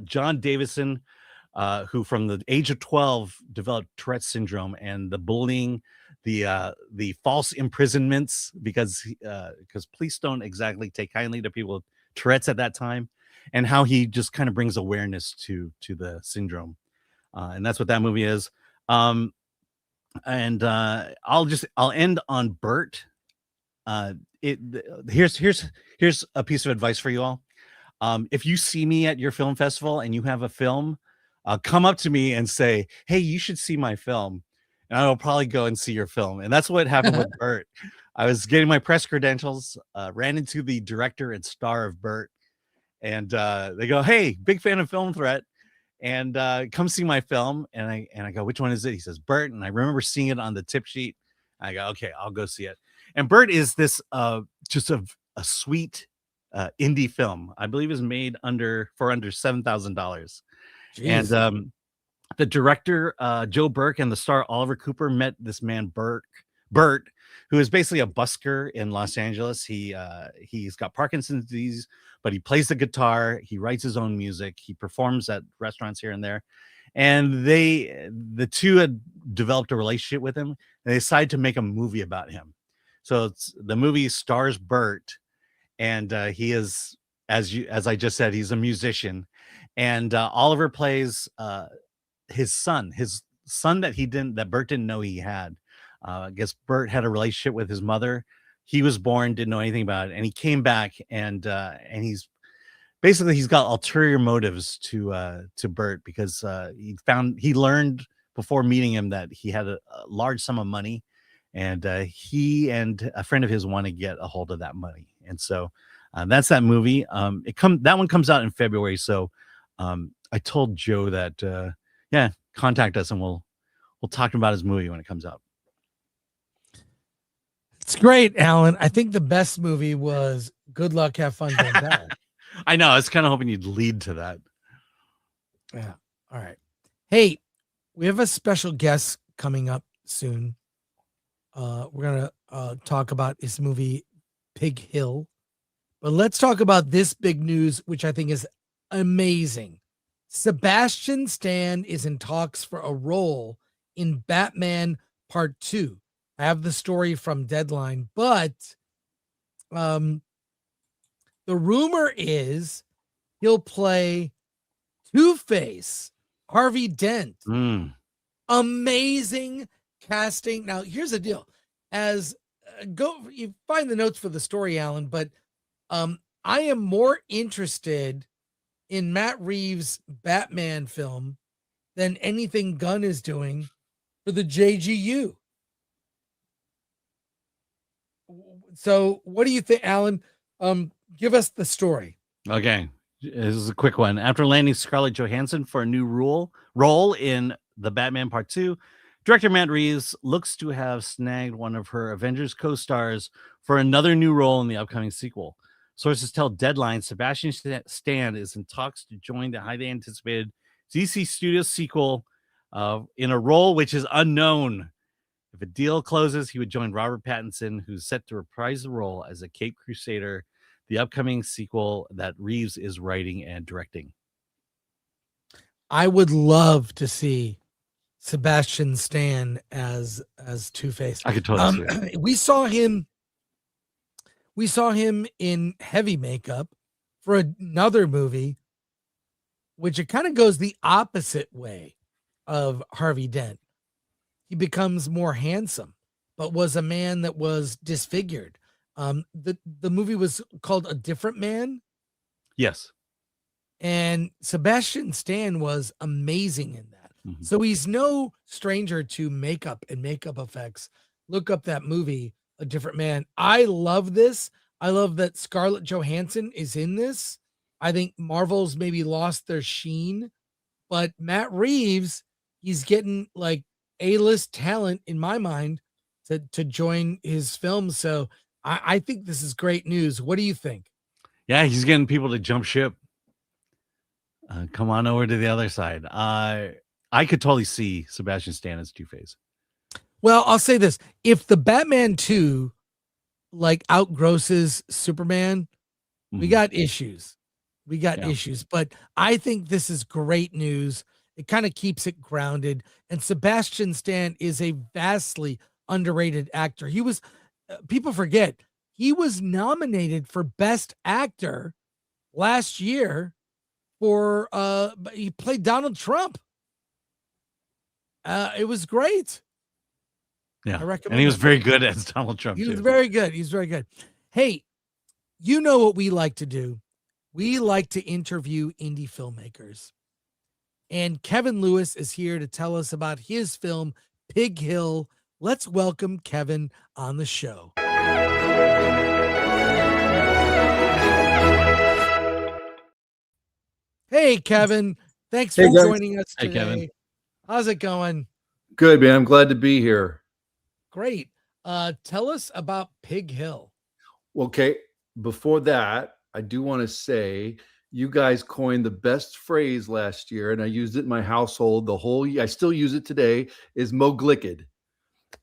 John Davison, who from the age of 12 developed Tourette syndrome, and the bullying, the false imprisonments, because police don't exactly take kindly to people with Tourette's at that time, and how he just kind of brings awareness to the syndrome. And that's what that movie is. I'll end on Bert. Here's a piece of advice for you all. If you see me at your film festival and you have a film, come up to me and say, hey, you should see my film. And I will probably go and see your film. And that's what happened with Bert. I was getting my press credentials, ran into the director and star of Bert. And they go, hey, big fan of Film Threat. And come see my film. And I go, which one is it? He says, Bert. And I remember seeing it on the tip sheet. I go, okay, I'll go see it. And Bert is this just a sweet indie film. I believe is made for under $7,000. And the director, Joe Burke, and the star Oliver Cooper met this man, Bert, who is basically a busker in Los Angeles. He's got Parkinson's disease, but he plays the guitar. He writes his own music. He performs at restaurants here and there. And the two had developed a relationship with him, and they decided to make a movie about him. So the movie stars Bert, and he is, as I just said, he's a musician, and Oliver plays his son that Bert didn't know he had. I guess Bert had a relationship with his mother. He was born, didn't know anything about it, and he came back, and he's got ulterior motives to Bert, because he learned before meeting him that he had a large sum of money, and he and a friend of his want to get a hold of that money. And so that's that movie. That one comes out in February. So I told Joe that contact us and we'll talk about his movie when it comes out.
It's great, Alan. I think the best movie was Good Luck, Have Fun, Don't Die.
I know. I was kind of hoping you'd lead to that.
Yeah. All right. Hey, we have a special guest coming up soon. We're going to talk about his movie Pig Hill. But let's talk about this big news, which I think is amazing. Sebastian Stan is in talks for a role in Batman Part 2. I have the story from Deadline, but the rumor is he'll play Two-Face, Harvey Dent. Amazing casting. Now, here's the deal. You find the notes for the story, Alan, but I am more interested in Matt Reeves' Batman film than anything Gunn is doing for the JGU. So what do you think, Alan? Give us the story.
Okay, this is a quick one. After landing Scarlett Johansson for a new role in The Batman Part 2, director Matt Reeves looks to have snagged one of her Avengers co-stars for another new role in the upcoming sequel. Sources tell Deadline Sabastian Stan is in talks to join the highly anticipated DC Studios sequel in a role which is unknown. If a deal closes, he would join Robert Pattinson, who's set to reprise the role as a Cape Crusader, the upcoming sequel that Reeves is writing and directing.
I would love to see Sabastian Stan as Two-Face.
I could totally see it.
We saw him in heavy makeup for another movie, which it kind of goes the opposite way of Harvey Dent. He becomes more handsome, but was a man that was disfigured. The movie was called A Different Man.
Yes.
And Sabastian Stan was amazing in that.
Mm-hmm.
So he's no stranger to makeup and makeup effects. Look up that movie, A Different Man. I love this. I love that Scarlett Johansson is in this. I think Marvel's maybe lost their sheen, but Matt Reeves, he's getting like A-list talent in my mind to join his film. So I think this is great news. What do you think?
Yeah, he's getting people to jump ship. Come on over to the other side. I could totally see Sabastian Stan as Two-Face.
Well, I'll say this. If the Batman 2 like outgrosses Superman, we got issues. We got issues. But I think this is great news. It kind of keeps it grounded. And Sabastian Stan is a vastly underrated actor. He was, people forget, he was nominated for Best Actor last year for, he played Donald Trump. It was great.
Yeah.
I recommend
And he was
it.
very good as Donald Trump.
He was
too.
very good. He's very good. Hey, you know what we like to do? We like to interview indie filmmakers. And Kevin Lewis is here to tell us about his film, Pig Hill. Let's welcome Kevin on the show. Hey, Kevin. Thanks for
Hey, guys.
joining us
Hey,
today.
Kevin.
How's it going?
Good, man. I'm glad to be here.
Great. Tell us about Pig Hill.
Okay. Before that, I do want to say you guys coined the best phrase last year, and I used it in my household the whole year. I still use it today, is Moglicked.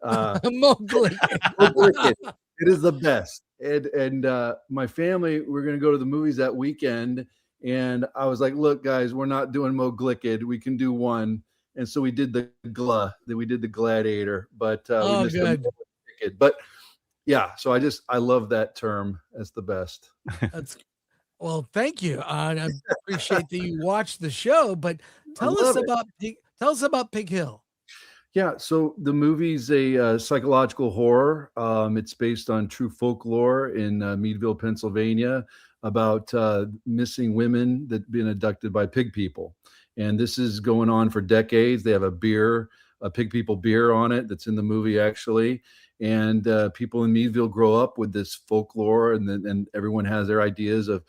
Moglicked.
Moglicked. It is the best. And my family, we're going to go to the movies that weekend. And I was like, look, guys, we're not doing Moglicked. We can do one. And so we did the Gladiator, but we missed
good.
the Moglicked. But yeah, so I love that term as the best.
That's well, thank you. I appreciate that you watched the show, but tell us about Pig Hill.
Yeah, so the movie's a psychological horror. It's based on true folklore in Meadville, Pennsylvania, about missing women that have been abducted by pig people. And this is going on for decades. They have a Pig People beer on it that's in the movie, actually. And people in Meadville grow up with this folklore, and everyone has their ideas of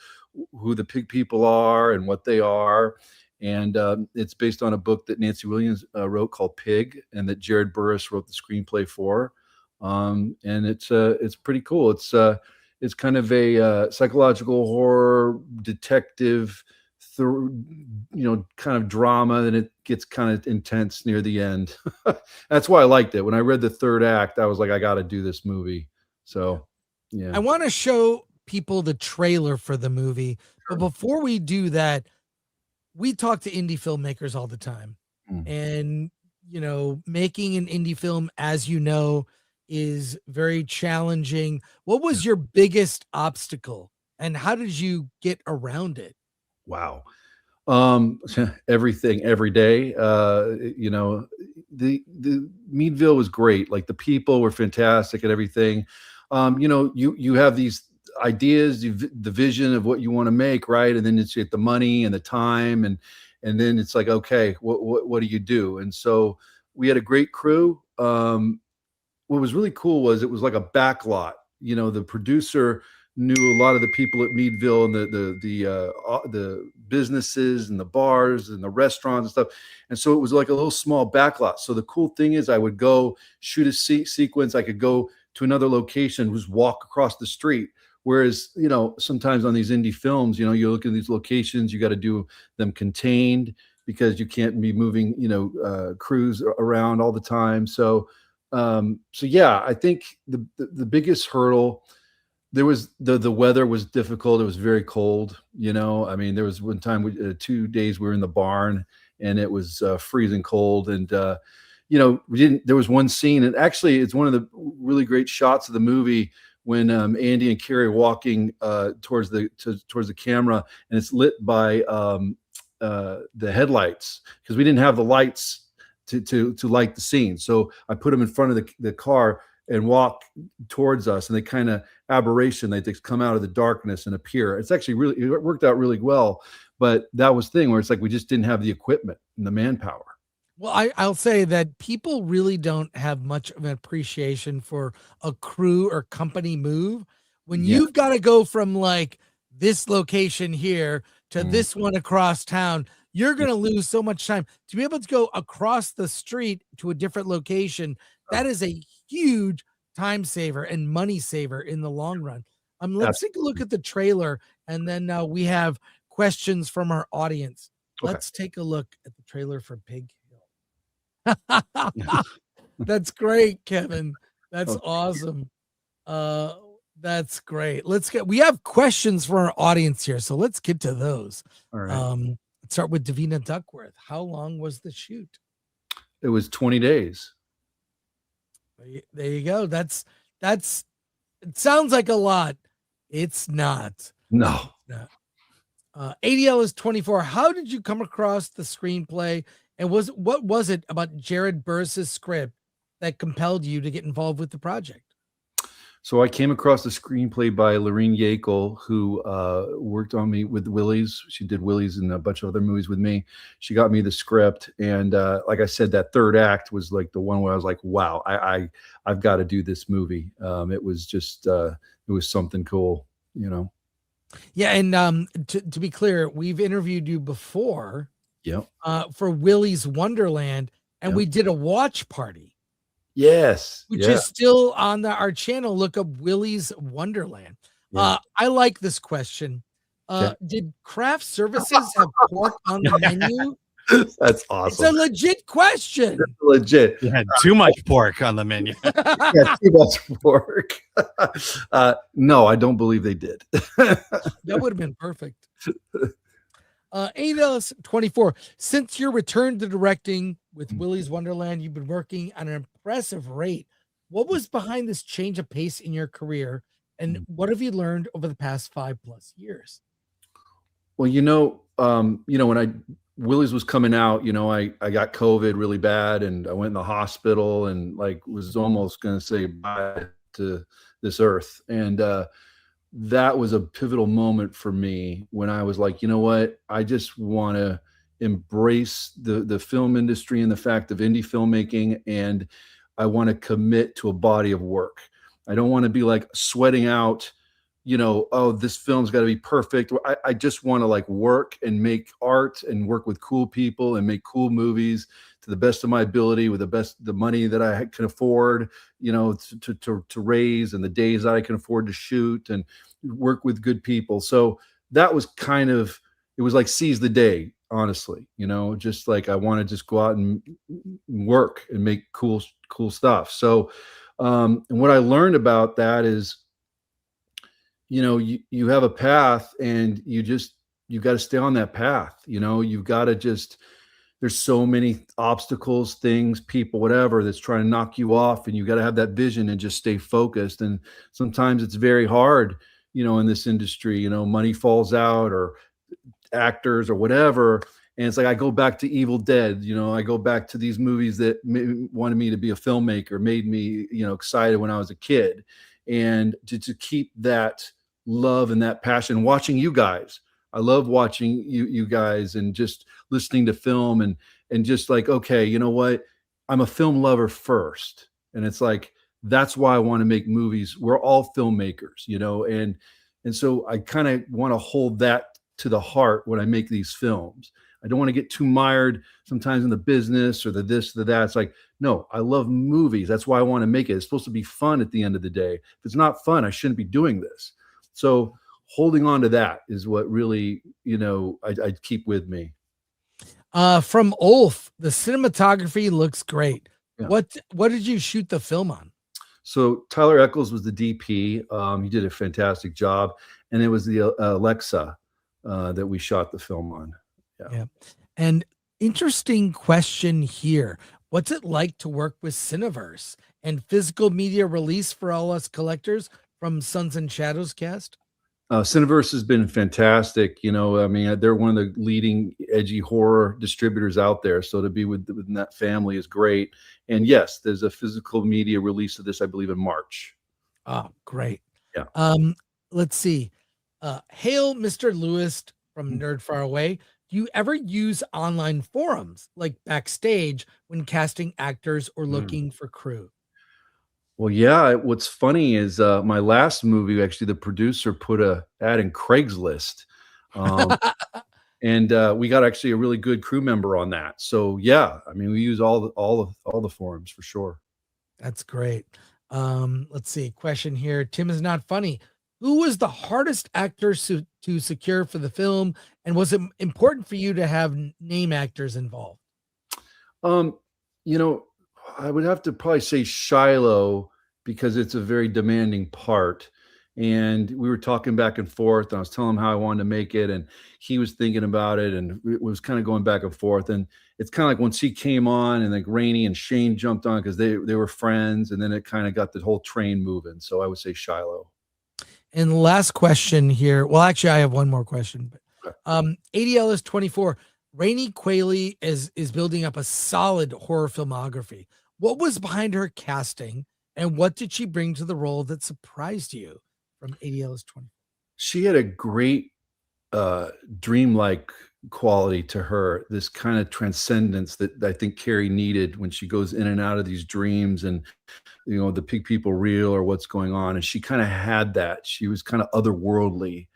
who the pig people are and what they are. And it's based on a book that Nancy Williams wrote called Pig, and that Jared Burris wrote the screenplay for. And it's pretty cool. It's kind of a psychological horror detective, kind of drama, and it gets kind of intense near the end. That's why I liked it. When I read the third act, I was like, I got to do this movie. So, yeah.
I want to show people the trailer for the movie, but before we do that, we talk to indie filmmakers all the time. And, making an indie film, as you know, is very challenging. What was your biggest obstacle, and how did you get around it?
Wow. Everything, every day. The Meadville was great. Like, the people were fantastic and everything. You have these ideas, the vision of what you want to make, right? And then it's get the money and the time, and then it's like, okay, what do you do? And so we had a great crew. What was really cool was it was like a back lot. the producer knew a lot of the people at Meadville and the businesses and the bars and the restaurants and stuff. And so it was like a little small backlot. So the cool thing is I would go shoot a sequence. I could go to another location, just walk across the street. Whereas, sometimes on these indie films, you look at these locations, you got to do them contained because you can't be moving, crews around all the time. So yeah, I think the biggest hurdle, there was the weather was difficult. It was very cold. I mean, there was one time 2 days we were in the barn and it was freezing cold. And, there was one scene, and actually it's one of the really great shots of the movie when Andy and Carrie are walking towards the camera, and it's lit by the headlights because we didn't have the lights to light the scene. So I put them in front of the car and walk towards us, and they kind of aberration. They just come out of the darkness and appear. It's actually it worked out really well. But that was the thing where it's like we just didn't have the equipment and the manpower.
Well, I'll say that people really don't have much of an appreciation for a crew or company move. When you've got to go from like this location here to this one across town, you're going to lose so much time. To be able to go across the street to a different location, that is a huge time saver and money saver in the long run. Let's take a look at the trailer, and then we have questions from our audience.
Okay.
Let's take a look at the trailer for Pig. That's great, Kevin. That's awesome. That's great. We have questions for our audience here, so let's get to those.
All right.
Let's start with Davina Duckworth. How long was the shoot?
It was 20 days.
There you go. It sounds like a lot. It's not.
No.
ADL is 24. How did you come across the screenplay? And what was it about Jared Burris's script that compelled you to get involved with the project?
So I came across the screenplay by Lorene Yackel, who worked on me with Willie's. She did Willie's and a bunch of other movies with me. She got me the script. And like I said, that third act was like the one where I was like, wow, I've got to do this movie. It was just, it was something cool,
Yeah. And to be clear, we've interviewed you before.
Yeah.
For Willy's Wonderland, and we did a watch party.
Yes.
Which is still on our channel. Look up Willy's Wonderland.
Yeah.
I like this question. Did craft services have pork on the menu?
That's awesome.
It's a legit question.
That's legit.
You had too much pork on the menu.
Yeah, too much pork. No, I don't believe they did.
That would have been perfect. ADLS 24. Since your return to directing with Willy's Wonderland, you've been working at an impressive rate. What was behind this change of pace in your career, and what have you learned over the past 5+ years?
Well, when Willy's was coming out, I got COVID really bad, and I went in the hospital and was almost going to say bye to this earth. And that was a pivotal moment for me when I was like, you know what? I just want to embrace the film industry and the fact of indie filmmaking, and I want to commit to a body of work. I don't want to be like sweating out, oh, this film's got to be perfect. I just want to work and make art and work with cool people and make cool movies to the best of my ability with the money that I can afford, to raise, and the days that I can afford to shoot, and work with good people. So that was it was like seize the day, honestly, just like I want to just go out and work and make cool stuff. So, and what I learned about that is, you have a path, and you got to stay on that path. You've got to there's so many obstacles, things, people, whatever, that's trying to knock you off, and you got to have that vision and just stay focused. And sometimes it's very hard, in this industry, money falls out, or actors or whatever. And it's like, I go back to Evil Dead, I go back to these movies that wanted me to be a filmmaker, made me, excited when I was a kid. And to keep that love and that passion, watching you guys. I love watching you guys and just listening to film and just like, okay, you know what? I'm a film lover first. And it's like, That's why I want to make movies. We're all filmmakers, you know, and so I kind of want to hold that to the heart when I make these films. I don't want to get too mired sometimes in the business or the this, the that. It's like, no, I love movies. That's why I want to make it. It's supposed to be fun at the end of the day. If it's not fun, I shouldn't be doing this. So holding on to that is what really, you know, I keep with me.
From Ulf, the cinematography looks great.
Yeah.
What did you shoot the film on?
So Tyler Eccles was the DP. He did a fantastic job. And it was the Alexa that we shot the film on.
Yeah. And interesting question here. What's it like to work with Cineverse and physical media release for all us collectors from Sons and Shadows cast?
Cineverse has been fantastic. You know, I mean, they're one of the leading edgy horror distributors out there. So to be within that family is great. And yes, there's a physical media release of this, I believe, in March.
Oh, great.
Yeah.
Let's see. Hail, Mr. Lewis from Nerd Far Away. Do you ever use online forums like Backstage when casting actors or looking for crew?
Well, yeah. What's funny is my last movie, actually, the producer put a ad in Craigslist, and we got actually a really good crew member on that. So yeah, I mean, we use all the forums for sure.
That's great. Let's see. Question here. Tim is not funny. Who was the hardest actor to secure for the film, and was it important for you to have name actors involved?
You know, I would have to probably say Shiloh because it's a very demanding part. And we were talking back and forth, and I was telling him how I wanted to make it, and he was thinking about it, and it was kind of going back and forth. And it's kind of like once he came on, and like Rainey and Shane jumped on because they were friends, and then it kind of got the whole train moving. So I would say Shiloh.
And the last question here. Well, actually, I have one more question. But ADL is 24. Rainey Qualley is building up a solid horror filmography. What was behind her casting, and what did she bring to the role that surprised you from ADL is 24?
She had a great dreamlike quality to her, this kind of transcendence that I think Carrie needed when she goes in and out of these dreams and, you know, the pig people real or what's going on. And she kind of had that. She was kind of otherworldly,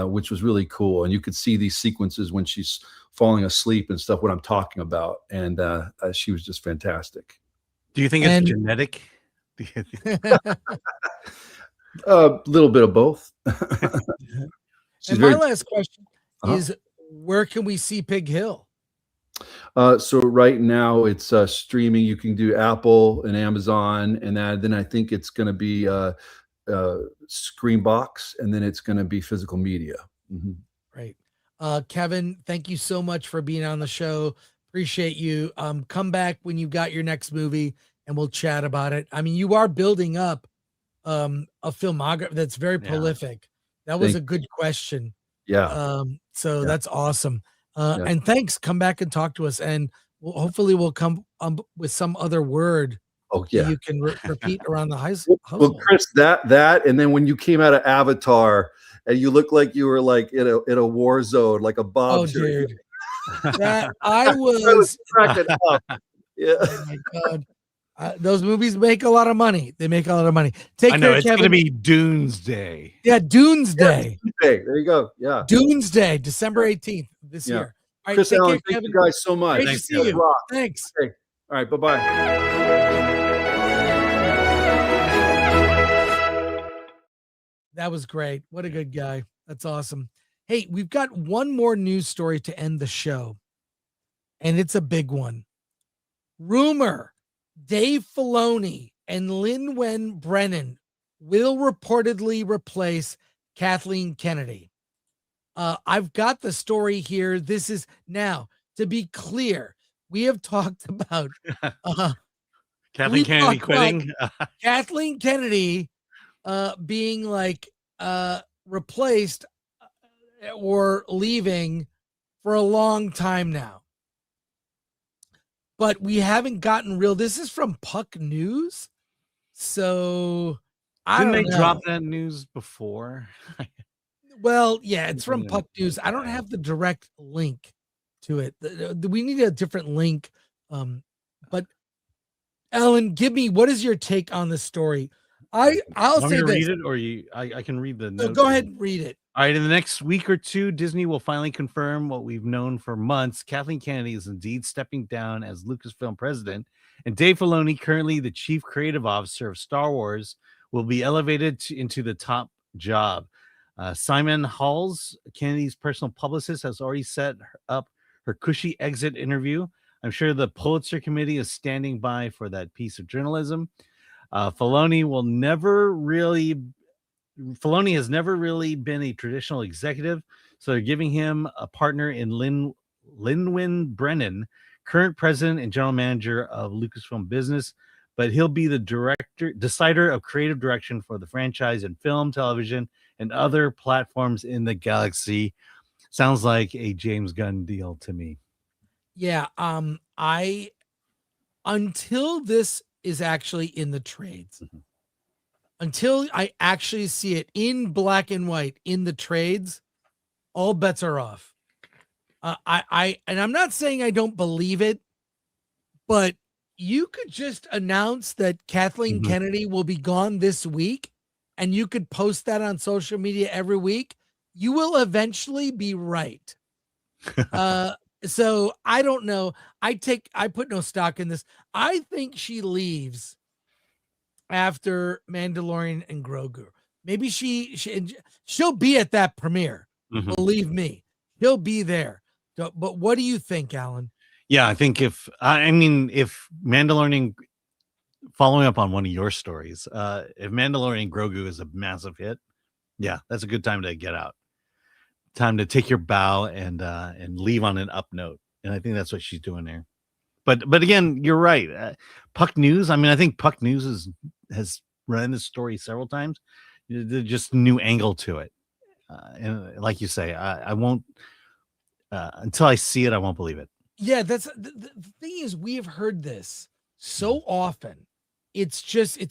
which was really cool. And you could see these sequences when she's falling asleep and stuff, what I'm talking about. And she was just fantastic.
Do you think it's genetic?
A little bit of both.
And my last question is, where can we see Pig Hill?
So right now it's streaming. You can do Apple and Amazon, and then I think it's going to be Screenbox, and then it's going to be physical media. Mm-hmm.
Right. Kevin, thank you so much for being on the show. Appreciate you. Come back when you got your next movie and we'll chat about it. I mean, you are building up a filmography that's very prolific. That was a good question.
Yeah.
So that's awesome. And thanks. Come back and talk to us, and hopefully we'll come with some other word.
Oh yeah.
You can repeat around the house.
Well, Chris, that, and then when you came out of Avatar and you looked like you were like in a war zone, like a Bob.
Oh, dude. That I was
cracking up. Yeah.
Oh my God. Those movies make a lot of money. They make a lot of money. Take care,
it's
Kevin.
going to be Doomsday.
Yeah, Doomsday.
There you go. Yeah.
Doomsday, December 18th this year. All right,
Chris Allen,
care,
thank you guys so much.
Great to see you.
Rock.
Thanks.
Okay. All right. Bye-bye.
That was great. What a good guy. That's awesome. Hey, we've got one more news story to end the show, and it's a big one. Rumor: Dave Filoni and Lynwen Brennan will reportedly replace Kathleen Kennedy. I've got the story here. This is now, to be clear, we have talked about
Kathleen Kennedy quitting.
Kathleen Kennedy being like replaced or leaving for a long time now. But we haven't gotten real. This is from Puck News. So
Didn't they drop that news before?
Well, yeah, it's from Puck News. I don't have the direct link to it. We need a different link. But Ellen, give me, what is your take on this story? I'll
Want me
say
to
this.
read it, or I can read the
No,
note.
go ahead and read it.
All right, in the next week or two, Disney will finally confirm what we've known for months. Kathleen Kennedy is indeed stepping down as Lucasfilm president, and Dave Filoni, currently the chief creative officer of Star Wars, will be elevated into the top job. Simon Halls, Kennedy's personal publicist, has already set up her cushy exit interview. I'm sure the Pulitzer Committee is standing by for that piece of journalism. Filoni has never really been a traditional executive, so they're giving him a partner in Lynwen Brennan, current president and general manager of Lucasfilm Business, but he'll be the decider of creative direction for the franchise in film, television, and other platforms in the galaxy. Sounds like a James Gunn deal to me.
Yeah, until this is actually in the trades, until I actually see it in black and white in the trades, all bets are off. And I'm not saying I don't believe it, but you could just announce that Kathleen Kennedy will be gone this week, and you could post that on social media every week. You will eventually be right. So I don't know. I put no stock in this. I think she leaves after Mandalorian and Grogu. Maybe she'll be at that premiere. Believe me, he'll be there. But what do you think, Alan?
Yeah, I think if Mandalorian, following up on one of your stories, if Mandalorian Grogu is a massive hit, yeah, that's a good time to get out. Time to take your bow and leave on an up note. And I think that's what she's doing there. But again, you're right. Puck News. I mean, I think Puck News has run this story several times. There's just a new angle to it. And like you say, I won't until I see it, I won't believe it.
Yeah, that's the thing is, we have heard this so often. It's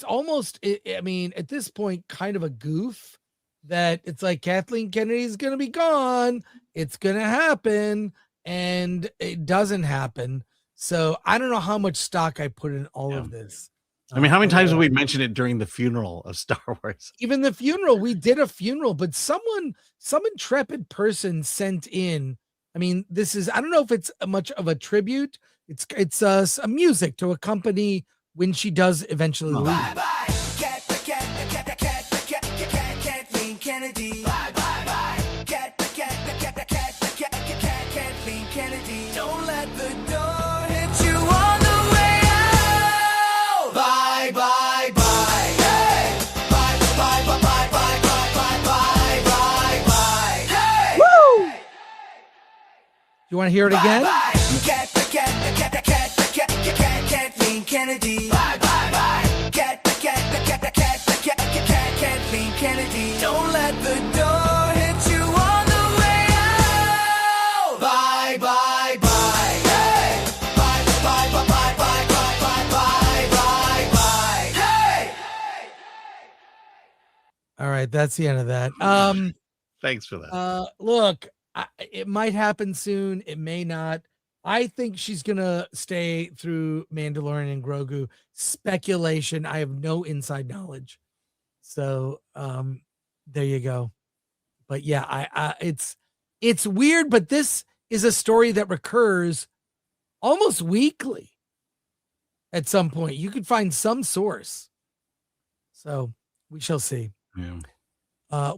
almost, I mean, at this point, kind of a goof that it's like Kathleen Kennedy's going to be gone. It's going to happen. And it doesn't happen. So I don't know how much stock I put in all of this.
I mean, how many times have we mentioned it during the funeral of Star Wars?
Even the funeral, we did a funeral, but some intrepid person sent in. I mean, this is, I don't know if it's much of a tribute. It's a music to accompany when she does eventually leave.
Kathleen Kennedy. Bye bye bye. Kathleen Kennedy. Don't let the door hit you on the way out. Bye bye bye. Hey. Bye bye bye bye bye bye bye bye bye. Hey.
Woo! You want to hear it again?
Kathleen Kennedy. Bye bye bye. Kathleen Kennedy. Don't let the door hit you on the way out. Bye bye bye. Hey. Bye bye bye bye bye bye bye bye bye. Hey.
All right, that's the end of that.
Thanks for that.
Look, it might happen soon. It may not. I think she's gonna stay through Mandalorian and Grogu. Speculation. I have no inside knowledge. So there you go. But yeah, it's weird, but this is a story that recurs almost weekly. At some point, you could find some source. So we shall see.
Yeah.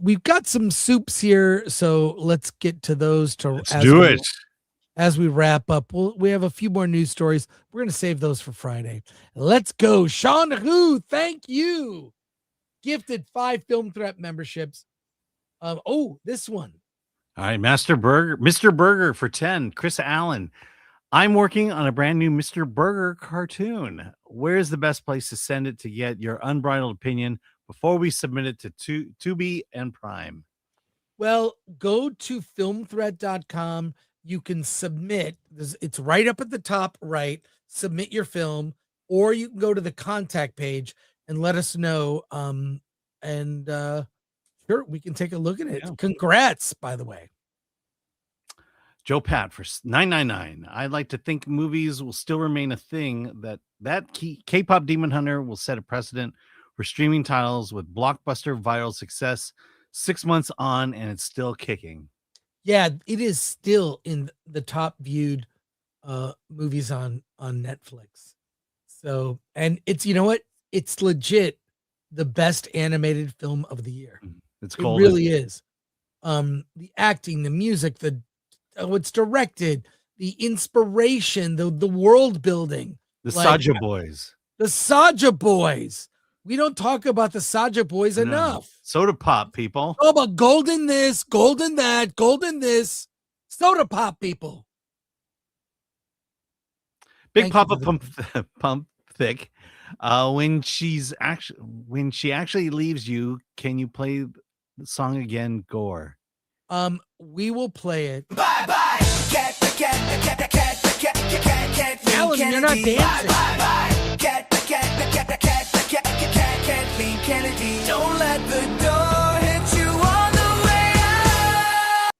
We've got some soups here, so let's get to those.
Let's do it.
As we wrap up, we have a few more news stories. We're going to save those for Friday. Let's go. Sean Hu, thank you. Gifted 5 Film Threat memberships. This one.
All right, Mr. Burger for 10. Chris Allen. I'm working on a brand new Mr. Burger cartoon. Where's the best place to send it to get your unbridled opinion before we submit it to Tubi and Prime?
Well, go to filmthreat.com. You can submit. It's right up at the top right. Submit your film, or you can go to the contact page and let us know. Sure, we can take a look at it. Yeah. Congrats, by the way.
Joe Pat for $9.99. I'd like to think movies will still remain a thing. That K-pop Demon Hunter will set a precedent for streaming titles with blockbuster viral success 6 months on, and it's still kicking.
Yeah, it is still in the top viewed movies on Netflix. So, and it's, you know what? It's legit the best animated film of the year.
It
really is. The acting, the music, it's directed, the inspiration, the world building.
The Saja Boys.
The Saja Boys. We don't talk about the Saja Boys enough.
Soda pop, people.
Oh, but golden this, golden that, golden this. Soda pop, people.
Big Papa Pump Thick. When she actually leaves you, can you play the song again, Gore?
We will play it.
Bye bye.
Alan, you're not dancing.
Bye bye. Kathleen Kennedy. Don't let the door hit you on the way out.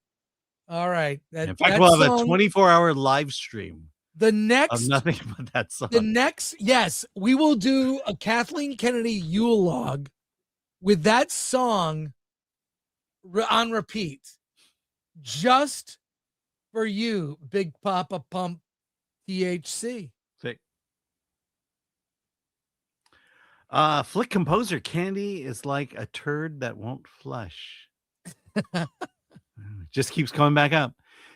All right.
In fact, we'll have a 24-hour live stream.
The next
of nothing but that song.
Yes, we will do a Kathleen Kennedy Yule log with that song on repeat, just for you, Big Papa Pump THC.
Thick. Flick composer Candy is like a turd that won't flush. Just keeps coming back up.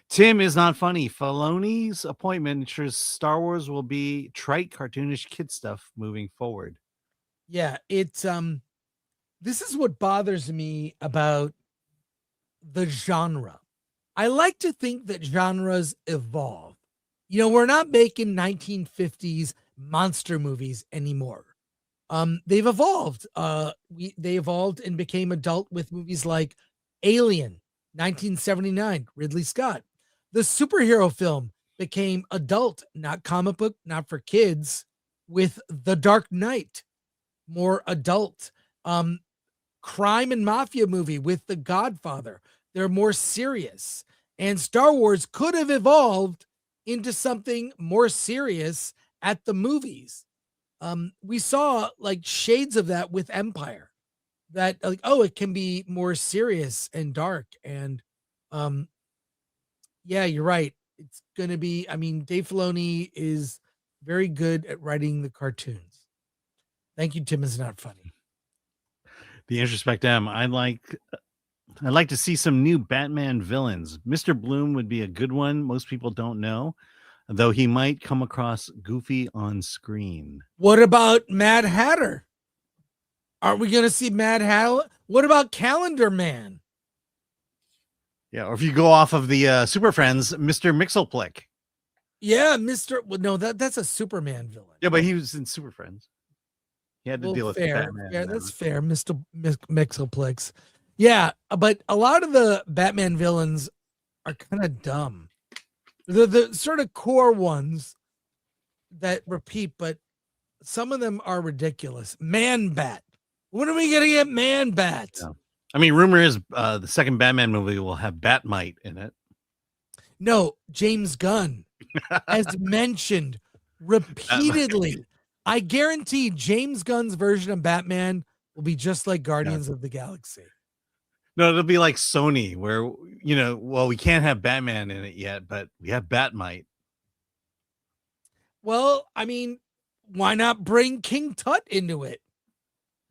Tim is not funny. Filoni's appointment ensures Star Wars will be trite, cartoonish kid stuff moving forward.
Yeah, it's this is what bothers me about the genre. I like to think that genres evolve. You know, we're not making 1950s monster movies anymore. They've evolved. They evolved and became adult with movies like Alien, 1979, Ridley Scott. The superhero film became adult, not comic book, not for kids, with The Dark Knight, more adult. Crime and mafia movie with The Godfather, they're more serious. And Star Wars could have evolved into something more serious at the movies. We saw like shades of that with Empire, that like, oh, it can be more serious and dark. And yeah, you're right. It's going to be, I mean, Dave Filoni is very good at writing the cartoons. Thank you, Tim is not funny.
The Introspect M. I'd like to see some new Batman villains. Mr. Bloom would be a good one. Most people don't know, though he might come across goofy on screen.
What about Mad Hatter? Are we going to see Mad Hatter? What about Calendar Man?
Yeah, or if you go off of the Super Friends, Mr. Mixelplick.
Yeah, well, no, that's a Superman villain.
Yeah, but he was in Super Friends. He had to deal with Batman.
Yeah, that's fair, Mr. Mixelplex. Yeah, but a lot of the Batman villains are kind of dumb. The sort of core ones that repeat, but some of them are ridiculous. Man Bat. When are we going to get Man Bat?
Yeah. I mean, rumor is the second Batman movie will have Batmite in it.
No, James Gunn has mentioned repeatedly. I guarantee James Gunn's version of Batman will be just like Guardians of the Galaxy.
No, it'll be like Sony, where, you know, well, we can't have Batman in it yet, but we have Batmite.
Well, I mean, why not bring King Tut into it?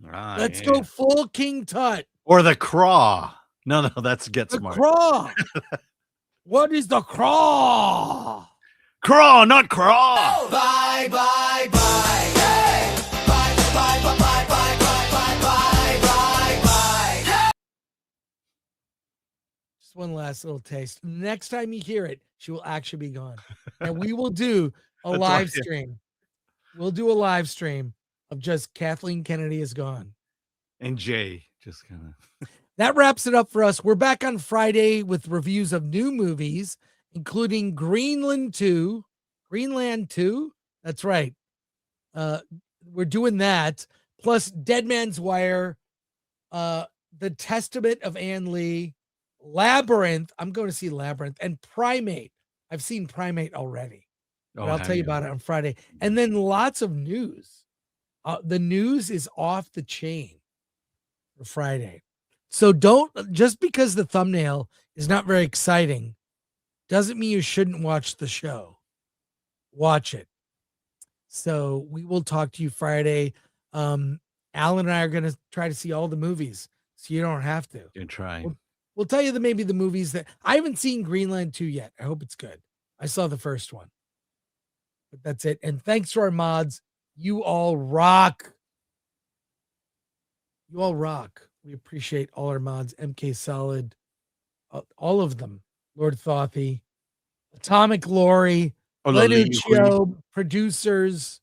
Let's go full King Tut.
Or the Craw. No, that's Get Smart.
Craw. What is the Craw?
Craw, not Craw.
Oh, bye, bye, bye. Hey. Bye, bye, bye, bye, bye, bye, bye, bye, bye, bye. Hey.
Just one last little taste. Next time you hear it, she will actually be gone. And we will do a live stream. We'll do a live stream of just Kathleen Kennedy is gone.
And Jay just kind of.
That wraps it up for us. We're back on Friday with reviews of new movies, including Greenland 2. That's right. We're doing that. Plus Dead Man's Wire, The Testament of Anne Lee, Labyrinth. I'm going to see Labyrinth and Primate. I've seen Primate already. But I'll tell you about it on Friday. And then lots of news. The news is off the chain for Friday. So don't, just because the thumbnail is not very exciting, doesn't mean you shouldn't watch the show. Watch it. So we will talk to you Friday. Alan and I are going to try to see all the movies, so you don't have to.
Good try.
We'll tell you maybe the movies that I haven't seen. Greenland 2 yet. I hope it's good. I saw the first one. But that's it. And thanks to our mods. You all rock. You all rock. We appreciate all our mods. MK Solid, all of them. Lord Thothy, Atomic Lori, Lenuccio, producers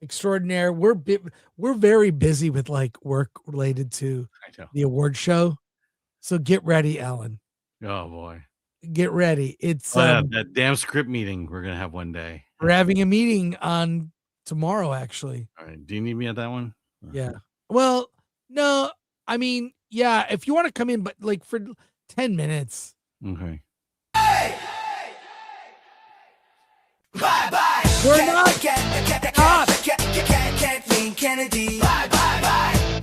extraordinaire. We're very busy with like work related to the award show. So get ready, Alan.
Oh boy.
Get ready. It's
that damn script meeting we're gonna have one day.
We're having a meeting on tomorrow, actually.
All right. Do you need me at that one?
Yeah. Well, no, I mean, yeah, if you want to come in, but like for 10 minutes.
Okay.
Bye-bye.
We're not.
Kathleen Kennedy. Bye-bye.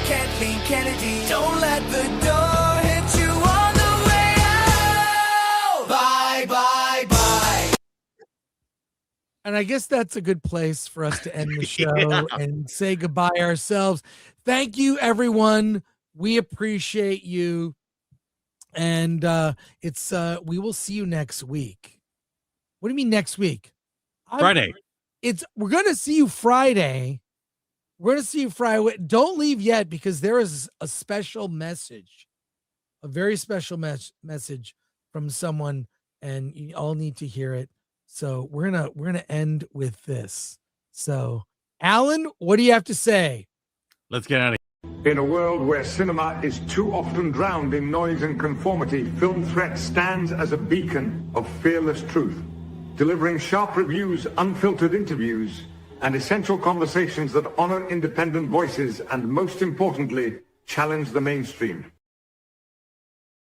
Kathleen Kennedy. Don't let the door hit you on the way out. Bye-bye.
And I guess that's a good place for us to end the show and say goodbye ourselves. Thank you, everyone. We appreciate you. And we will see you next week. What do you mean next week?
Friday.
We're gonna see you Friday. We're gonna see you Friday. Don't leave yet, because there is a special message, a very special message from someone, and you all need to hear it. So we're gonna end with this. So, Alan, what do you have to say?
Let's get out of here.
In a world where cinema is too often drowned in noise and conformity, Film Threat stands as a beacon of fearless truth, delivering sharp reviews, unfiltered interviews, and essential conversations that honor independent voices and, most importantly, challenge the mainstream.